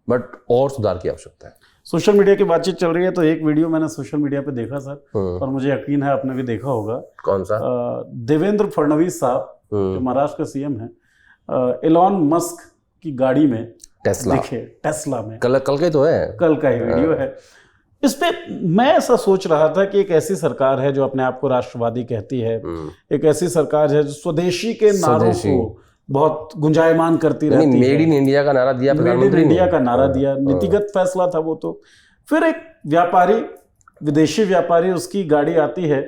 बट और सुधार की आवश्यकता है। सोशल मीडिया की बातचीत चल रही है तो एक वीडियो मैंने सोशल मीडिया पे देखा सर, और मुझे यकीन है आपने भी देखा होगा। कौन सा? देवेंद्र फडणवीस साहब जो महाराष्ट्र के सीएम हैं, एलॉन मस्क की गाड़ी में टेस्ला दिखे, टेस्ला में। कल का ही तो है, कल का ही वीडियो है। इस पे मैं ऐसा सोच रहा था कि एक ऐसी सरकार है जो अपने आप को राष्ट्रवादी कहती है, एक ऐसी सरकार है जो स्वदेशी के नारों को बहुत गुंजायमान करती रहती है। मेड इन इंडिया का नारा दिया प्रधानमंत्री ने, मेड इन इंडिया का नारा दिया, नीतिगत फैसला था वो। तो फिर एक व्यापारी, विदेशी व्यापारी, उसकी गाड़ी आती है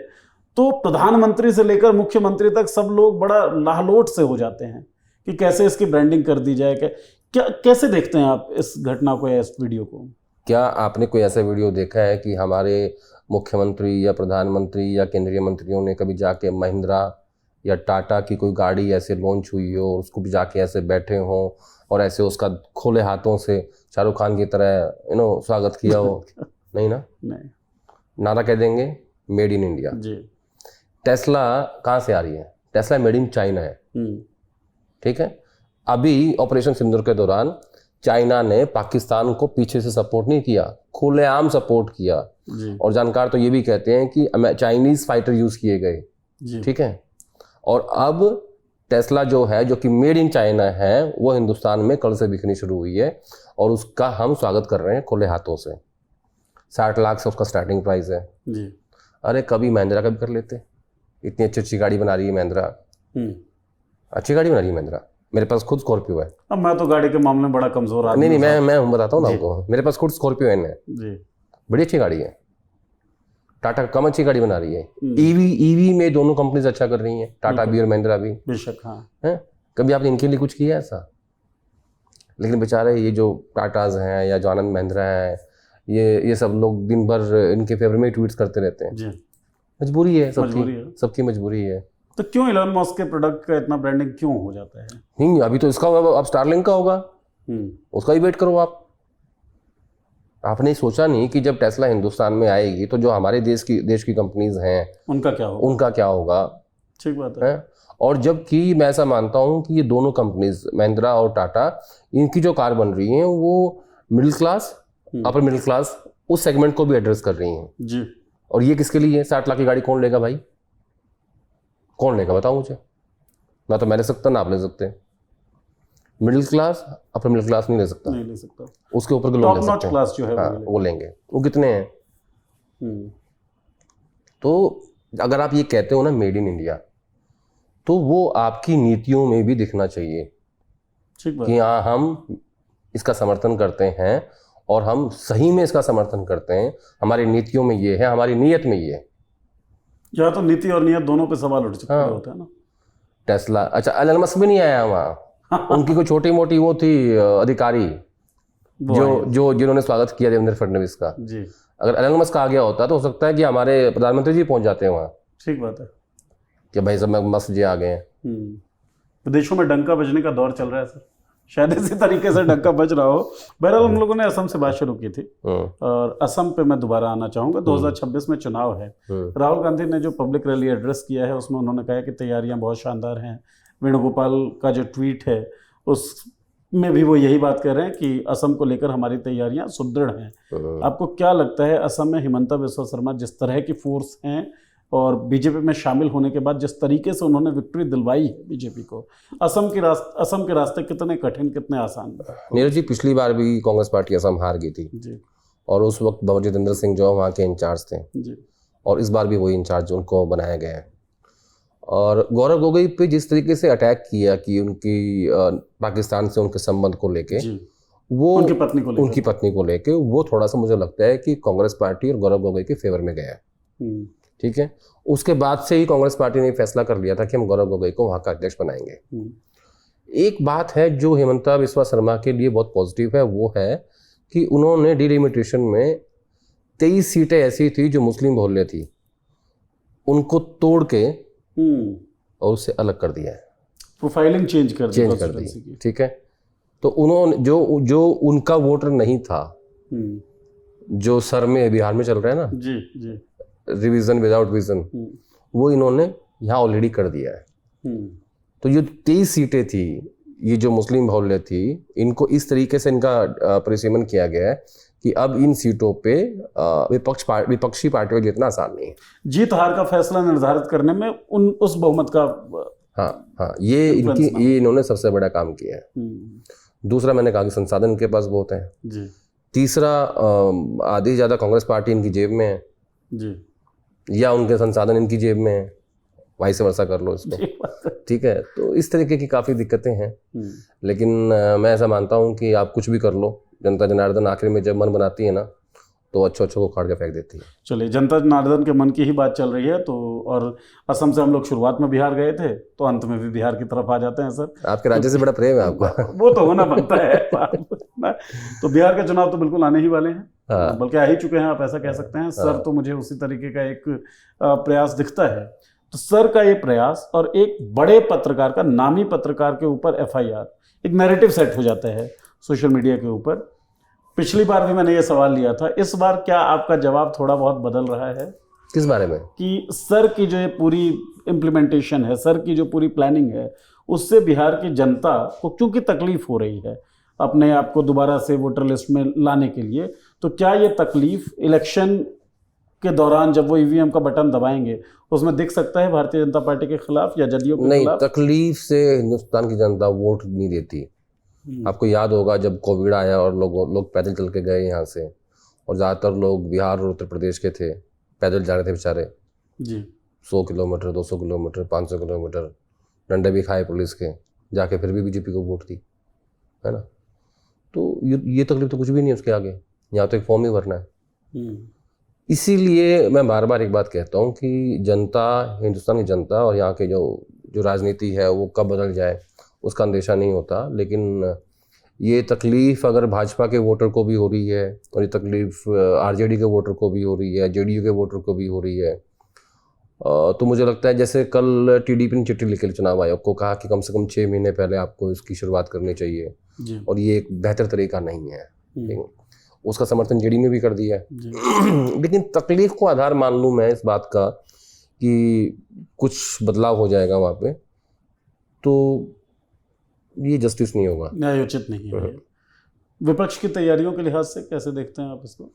तो प्रधानमंत्री से लेकर मुख्यमंत्री तक सब लोग बड़ा लाहलोट से हो जाते हैं कि कैसे इसकी ब्रांडिंग कर दी जाए। क्या कैसे देखते हैं आप इस घटना को या इस वीडियो को? क्या आपने कोई ऐसा वीडियो देखा है कि हमारे मुख्यमंत्री या प्रधानमंत्री या केंद्रीय मंत्रियों ने कभी जाके महिंद्रा या टाटा की कोई गाड़ी ऐसे लॉन्च हुई हो, उसको भी जाके ऐसे बैठे हों और ऐसे उसका खोले हाथों से शाहरुख खान की तरह स्वागत किया हो? नहीं ना, नहीं। नारा कह देंगे made in India ji. Tesla कहाँ से आ रही है? टेस्ला मेड इन चाइना है, ठीक है। अभी ऑपरेशन सिंदूर के दौरान चाइना ने पाकिस्तान को पीछे से सपोर्ट नहीं किया, खुलेआम सपोर्ट किया जी। और जानकार तो ये भी कहते हैं कि चाइनीज फाइटर यूज किए गए, ठीक है। और अब टेस्ला जो है, जो कि मेड इन चाइना है, वो हिंदुस्तान में कल से बिकनी शुरू हुई है और उसका हम स्वागत कर रहे हैं खुले हाथों से। 60 लाख से उसका स्टार्टिंग प्राइस है जी। अरे कभी महिंद्रा का भी कर लेते, इतनी अच्छी अच्छी गाड़ी बना रही है महिंद्रा, अच्छी गाड़ी बना रही है महिंद्रा। मेरे पास खुद स्कॉर्पियो है। अब मैं तो गाड़ी के मामले में बड़ा कमजोर आदमी। नहीं, मैं बताता हूँ ना आपको, मेरे पास खुद स्कॉर्पियो है जी, बड़ी अच्छी गाड़ी है। टाटा कम अच्छी गाड़ी बना रही है। ईवी में दोनों कंपनीज अच्छा कर रही हैं, टाटा भी और महिंद्रा भी, बेशक। हाँ है, कभी आपने इनके लिए कुछ किया ऐसा? लेकिन बेचारे ये जो टाटाज हैं या जो आनंद महिंद्रा है, ये सब लोग दिन भर इनके फेवर में ट्वीट्स करते रहते हैं जी। मजबूरी है सबकी मजबूरी है। तो क्यों इलॉन मस्क के प्रोडक्ट का इतना ब्रांडिंग क्यों हो जाता है? नहीं, अभी तो इसका अब स्टारलिंक का होगा, उसका ही वेट करो आप। आपने सोचा नहीं कि जब टेस्ला हिंदुस्तान में आएगी तो जो हमारे देश की कंपनीज हैं उनका क्या होगा? ठीक बात है। और जबकि मैं ऐसा मानता हूँ कि ये दोनों कंपनीज महिंद्रा और टाटा, इनकी जो कार बन रही हैं वो middle class, upper middle class, उस सेगमेंट को भी एड्रेस कर रही हैं जी। और ये किसके लिए है? 60 लाख की गाड़ी कौन लेगा भाई? कौन लेगा बताओ मुझे? ना तो मैं ले सकता, ना आप ले सकते। Middle class, upper middle class नहीं ले सकता। उसके ऊपर के लोग ले सकते हैं, क्लास जो है वो लेंगे। वो कितने हैं? तो अगर आप ये कहते हो ना मेड इन इंडिया, तो वो आपकी नीतियों में भी दिखना चाहिए कि हाँ हम इसका समर्थन करते हैं और हम सही में इसका समर्थन करते हैं। हमारी नीतियों में ये है, हमारी नीयत में ये है। या तो नीति और नीयत दोनों पे सवाल उठ चुके होता है ना। टेस्ला, अच्छा एलन मस्क भी नहीं आया वहाँ उनकी कोई छोटी मोटी वो थी अधिकारी जिन्होंने स्वागत किया देवेंद्र फडणवीस का जी। अगर एलन मस्क आ गया होता तो हो सकता है कि हमारे प्रधानमंत्री जी पहुंच जाते हैं वहाँ। ठीक बात है कि भाई सब मस्क जी आ गए हैं। विदेशों में डंका बजने का दौर चल रहा है सर, शायद इसी तरीके से डंका बज रहा हो। बहरहाल हम लोगों ने असम से बात शुरू की थी और असम पे मैं दोबारा आना चाहूंगा। 2026 में चुनाव है। राहुल गांधी ने जो पब्लिक रैली एड्रेस किया है उसमें उन्होंने कहा कि तैयारियां बहुत शानदार हैं। वेणुगोपाल का जो ट्वीट है उसमें भी वो यही बात कह रहे हैं कि असम को लेकर हमारी तैयारियां सुदृढ़ हैं। आपको क्या लगता है असम में हिमंता बिस्वा शर्मा जिस तरह की फोर्स हैं और बीजेपी में शामिल होने के बाद जिस तरीके से उन्होंने विक्ट्री दिलवाई है बीजेपी को, असम के रास्ते कितने कठिन कितने आसान? नीरज जी, पिछली बार भी कांग्रेस पार्टी असम हार गई थी जी। और उस वक्त बाबा जितेंद्र सिंह जो वहाँ के इंचार्ज थे जी। और इस बार भी वही इंचार्ज उनको बनाया गया है। और गौरव गोगोई पे जिस तरीके से अटैक किया कि उनकी पाकिस्तान से उनके संबंध को लेके, वो उनकी पत्नी को लेके वो थोड़ा सा मुझे लगता है कि कांग्रेस पार्टी और गौरव गोगोई के फेवर में गया है। ठीक है, उसके बाद से ही कांग्रेस पार्टी ने फैसला कर लिया था कि हम गौरव गोगोई को वहाँ का अध्यक्ष बनाएंगे। एक बात है जो हिमंता बिस्वा शर्मा के लिए बहुत पॉजिटिव है, वो है कि उन्होंने डिलिमिटेशन में 23 सीटें ऐसी थी जो मुस्लिम मोहल्ले थी, उनको तोड़ के और उससे अलग कर दिया है, प्रोफाइलिंग चेंज कर दी। ठीक है, तो उन्होंने जो उनका वोटर नहीं था, जो सर में बिहार में चल रहा है ना, जी रिवीजन विदाउट विजन, वो इन्होंने यहाँ ऑलरेडी कर दिया है। तो ये 23 सीटें थी, ये जो मुस्लिम मोहल्ले थी, इनको इस तरीके से इनका परिसीमन किया गया है कि अब इन सीटों पे विपक्षी पार्टियों जितना आसान नहीं है। जीत हार का फैसला निर्धारित करने में उस बहुमत का हाँ, ये इन्होंने सबसे बड़ा काम किया है। दूसरा, मैंने कहा कि संसाधन इनके पास बहुत है जी। तीसरा, आधी ज़्यादा कांग्रेस पार्टी इनकी जेब में है जी, या उनके संसाधन इनकी जेब में है, वाइस वर्सा कर लो इसको। ठीक है, तो इस तरीके की काफ़ी दिक्कतें हैं। लेकिन मैं ऐसा मानता हूँ कि आप कुछ भी कर लो, जनता जनार्दन आखिर में जब मन बनाती है ना, तो अच्छो को उखाड़ के फेंक देती है। चलिए, जनता जनार्दन के मन की ही बात चल रही है, तो और असम से हम लोग शुरुआत में बिहार गए थे, तो अंत में भी बिहार की तरफ आ जाते हैं सर। आपके राज्य से बड़ा प्रेम है आपका। वो तो होना बनता है। तो बिहार के चुनाव तो बिल्कुल आने ही वाले हैं, बल्कि आ ही चुके हैं, आप ऐसा कह सकते हैं सर। तो मुझे उसी तरीके का एक प्रयास दिखता है। तो सर का ये प्रयास और एक बड़े पत्रकार का, नामी पत्रकार के ऊपर FIR, एक नैरेटिव सेट हो जाता है सोशल मीडिया के ऊपर। पिछली बार भी मैंने ये सवाल लिया था, इस बार क्या आपका जवाब थोड़ा बहुत बदल रहा है? किस बारे में? कि सर की जो ये पूरी इम्प्लीमेंटेशन है, सर की जो पूरी प्लानिंग है, उससे बिहार की जनता को क्योंकि तकलीफ हो रही है अपने आप को दोबारा से वोटर लिस्ट में लाने के लिए, तो क्या ये तकलीफ इलेक्शन के दौरान जब वो EVM का बटन दबाएंगे उसमें दिख सकता है भारतीय जनता पार्टी के खिलाफ या जदयू के खिलाफ? नहीं, तकलीफ से हिंदुस्तान की जनता वोट नहीं देती। आपको याद होगा जब कोविड आया और लोग पैदल चल के गए यहाँ से, और ज़्यादातर लोग बिहार और उत्तर प्रदेश के थे, पैदल जा रहे थे बेचारे जी, 100 किलोमीटर, 200 किलोमीटर, 500 किलोमीटर, डंडे भी खाए पुलिस के, जाके फिर भी बीजेपी को वोट दी, है ना। तो ये तकलीफ तो कुछ भी नहीं है उसके आगे, यहाँ तो एक फॉर्म ही भरना है। इसीलिए मैं बार बार एक बात कहता हूँ कि जनता, हिंदुस्तान की जनता और यहाँ के जो राजनीति है वो कब बदल जाए उसका अंदेशा नहीं होता। लेकिन ये तकलीफ़ अगर भाजपा के वोटर को भी हो रही है, और ये तकलीफ़ RJD के वोटर को भी हो रही है, JDU के वोटर को भी हो रही है, तो मुझे लगता है जैसे कल TDP ने चिट्ठी लिखी चुनाव आयोग को, कहा कि कम से कम 6 महीने पहले आपको इसकी शुरुआत करनी चाहिए, और ये एक बेहतर तरीका नहीं है। उसका समर्थन JDU ने भी कर दिया है। लेकिन तकलीफ को आधार मान लूँ मैं इस बात का कि कुछ बदलाव हो जाएगा वहाँ पे, तो ये जस्टिस नहीं होगा, न्यायोचित नहीं है। विपक्ष की तैयारियों के लिहाज से कैसे देखते हैं आप इसको?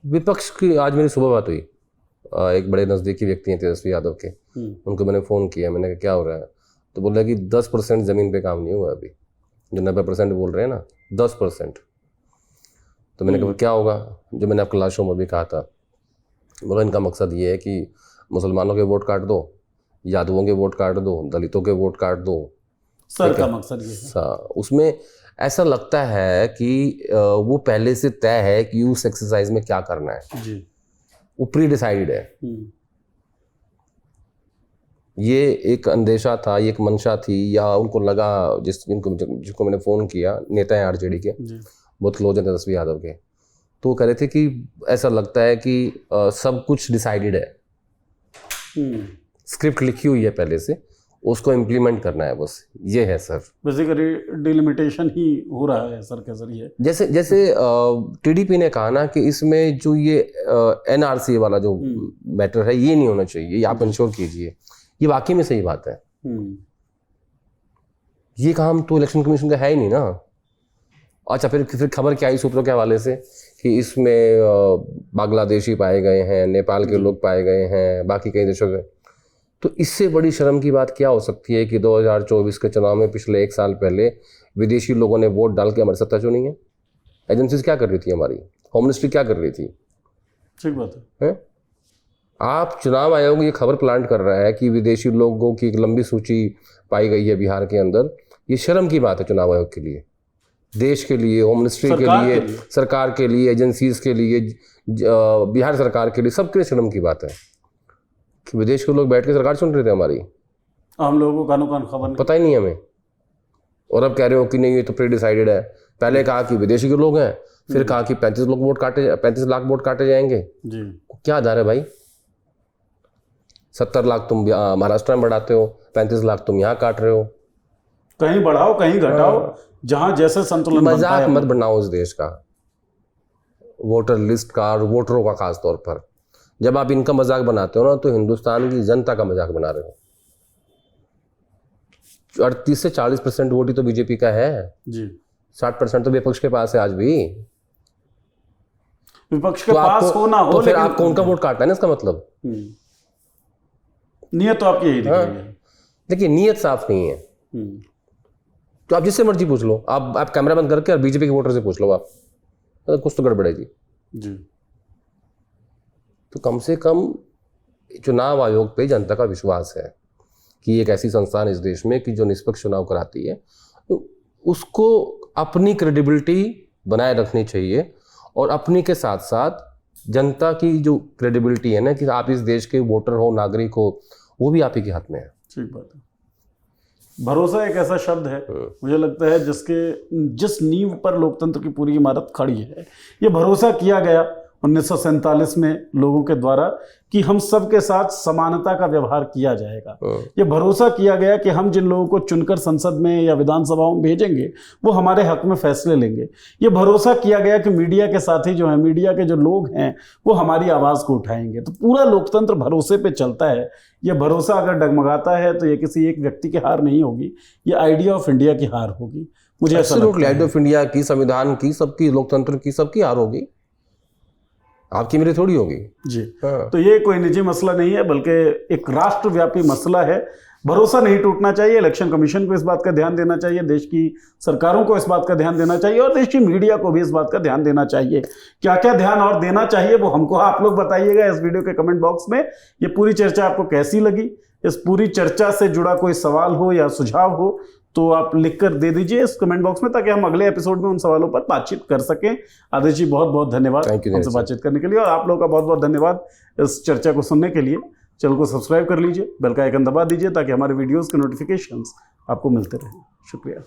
विपक्ष की आज मेरी सुबह बात हुई, एक बड़े नज़दीकी व्यक्ति हैं तेजस्वी यादव के, उनको मैंने फ़ोन किया, मैंने कहा क्या हो रहा है, तो बोल रहा कि 10% ज़मीन पे काम नहीं हुआ अभी, जो 90% बोल रहे हैं ना, 10%। तो मैंने कहा क्या होगा, जो मैंने आपके लास्ट शो में भी कहा था, बोला इनका मकसद ये है कि मुसलमानों के वोट काट दो, यादवों के वोट काट दो, दलितों के वोट काट दो। सर का मकसद ये है। उसमें ऐसा लगता है कि वो पहले से तय है कि उस एक्सरसाइज में क्या करना है जी, वो प्री डिसाइडेड है। ये एक अंदेशा था, ये एक मंशा थी, या उनको लगा, जिसको मैंने फ़ोन किया, नेता है RJD के, बहुत क्लोज है तेजस्वी यादव के, तो वो कह रहे थे कि ऐसा लगता है कि सब कुछ डिसाइडेड है, स्क्रिप्ट लिखी हुई है पहले से, उसको इम्प्लीमेंट करना है बस, ये है सर। बेसिकली डिलिमिटेशन ही हो रहा है सर के जरिए। जैसे TDP ने कहा ना कि इसमें जो ये NRC वाला जो मैटर है ये नहीं होना चाहिए, ये आप इंश्योर कीजिए, ये वाकई में सही बात है। ये काम तो इलेक्शन कमीशन का है ही नहीं ना। अच्छा, फिर खबर क्या आई सूत्रों के हवाले से कि इसमें बांग्लादेशी पाए गए हैं, नेपाल के लोग पाए गए हैं, बाकी कई देशों के। तो इससे बड़ी शर्म की बात क्या हो सकती है कि 2024 के चुनाव में पिछले 1 साल पहले विदेशी लोगों ने वोट डाल के हमारी सत्ता चुनी है। एजेंसीज क्या कर रही थी, हमारी होम मिनिस्ट्री क्या कर रही थी? ठीक बात है। आप चुनाव आयोग ये खबर प्लांट कर रहा है कि विदेशी लोगों की एक लंबी सूची पाई गई है बिहार के अंदर। ये शर्म की बात है चुनाव आयोग के लिए, देश के लिए, होम मिनिस्ट्री के लिए, सरकार के लिए, एजेंसीज के लिए, बिहार सरकार के लिए, सबके लिए शर्म की बात है कि विदेश के लोग बैठ के सरकार सुन रहे थे हमारी, हम लोगों को कानून खबर पता ही नहीं हमें, और अब कह रहे हो कि नहीं ये तो प्री डिसाइडेड है। पहले कहा कि विदेशी के लोग हैं, फिर कहा कि 35 लाख वोट काटे जाएंगे। जी। क्या आधार है भाई? 70 लाख तुम महाराष्ट्र में बढ़ाते हो, 35 लाख तुम यहाँ काट रहे हो। कहीं बढ़ाओ कहीं घटाओ, जहां जैसे संतुलन बनता मजाक है। मत बनाओ इस देश का, वोटर लिस्ट का और वोटरों का खास तौर पर। जब आप इनका मजाक बनाते हो ना, तो हिंदुस्तान की जनता का मजाक बना रहे हो। 38 से 40% वोट ही तो बीजेपी का है जी। 60% तो विपक्ष के पास है आज भी। विपक्ष के तो पास आपको हो ना हो, तो फिर लेकिन आपको उनका वोट काटना है ना, इसका मतलब। नियत तो आपकी यही दिख हाँ। रही है। देखिए नियत साफ नहीं है। तो आप जिससे मर्जी पूछ लो, आप कैमरा बंद करके और बीजेपी के वोटर से पूछ लो आप, तो कुछ तो गड़बड़ है जी। जी। तो कम से कम चुनाव आयोग पे जनता का विश्वास है कि एक ऐसी संस्थान इस देश में कि जो निष्पक्ष चुनाव कराती है, तो उसको अपनी क्रेडिबिलिटी बनाए रखनी चाहिए। और अपनी के साथ साथ जनता की जो क्रेडिबिलिटी है ना, कि आप इस देश के वोटर हो, नागरिक हो, वो भी आप ही के हाथ में है। ठीक बात है। भरोसा एक ऐसा शब्द है, मुझे लगता है जिस नींव पर लोकतंत्र की पूरी इमारत खड़ी है, ये भरोसा किया गया 1947 में लोगों के द्वारा कि हम सबके साथ समानता का व्यवहार किया जाएगा। ये भरोसा किया गया कि हम जिन लोगों को चुनकर संसद में या विधानसभाओं में भेजेंगे वो हमारे हक में फैसले लेंगे। ये भरोसा किया गया कि मीडिया के साथी जो हैं, मीडिया के जो लोग हैं, वो हमारी आवाज़ को उठाएंगे। तो पूरा लोकतंत्र भरोसे पे चलता है। ये भरोसा अगर डगमगाता है तो ये किसी एक व्यक्ति की हार नहीं होगी, ये आइडिया ऑफ इंडिया की हार होगी। मुझे ऐसा लगता है। आइडिया ऑफ इंडिया की, संविधान की, सबकी, लोकतंत्र की, सबकी हार होगी, आपकी मेरी थोड़ी होगी जी। हाँ। तो ये कोई निजी मसला नहीं है, बल्कि एक राष्ट्रव्यापी मसला है। भरोसा नहीं टूटना चाहिए। इलेक्शन कमीशन को इस बात का ध्यान देना चाहिए, देश की सरकारों को इस बात का ध्यान देना चाहिए, और देश की मीडिया को भी इस बात का ध्यान देना चाहिए। क्या क्या ध्यान और देना चाहिए वो हमको आप लोग बताइएगा इस वीडियो के कमेंट बॉक्स में। ये पूरी चर्चा आपको कैसी लगी? इस पूरी चर्चा से जुड़ा कोई सवाल हो या सुझाव हो तो आप लिखकर दे दीजिए इस कमेंट बॉक्स में, ताकि हम अगले एपिसोड में उन सवालों पर बातचीत कर सकें। आदेश जी, बहुत बहुत धन्यवाद हमसे बातचीत करने के लिए, और आप लोगों का बहुत बहुत धन्यवाद इस चर्चा को सुनने के लिए। चैनल को सब्सक्राइब कर लीजिए, बेल का आइकन दबा दीजिए ताकि हमारे वीडियोस के नोटिफिकेशंस आपको मिलते रहें। शुक्रिया।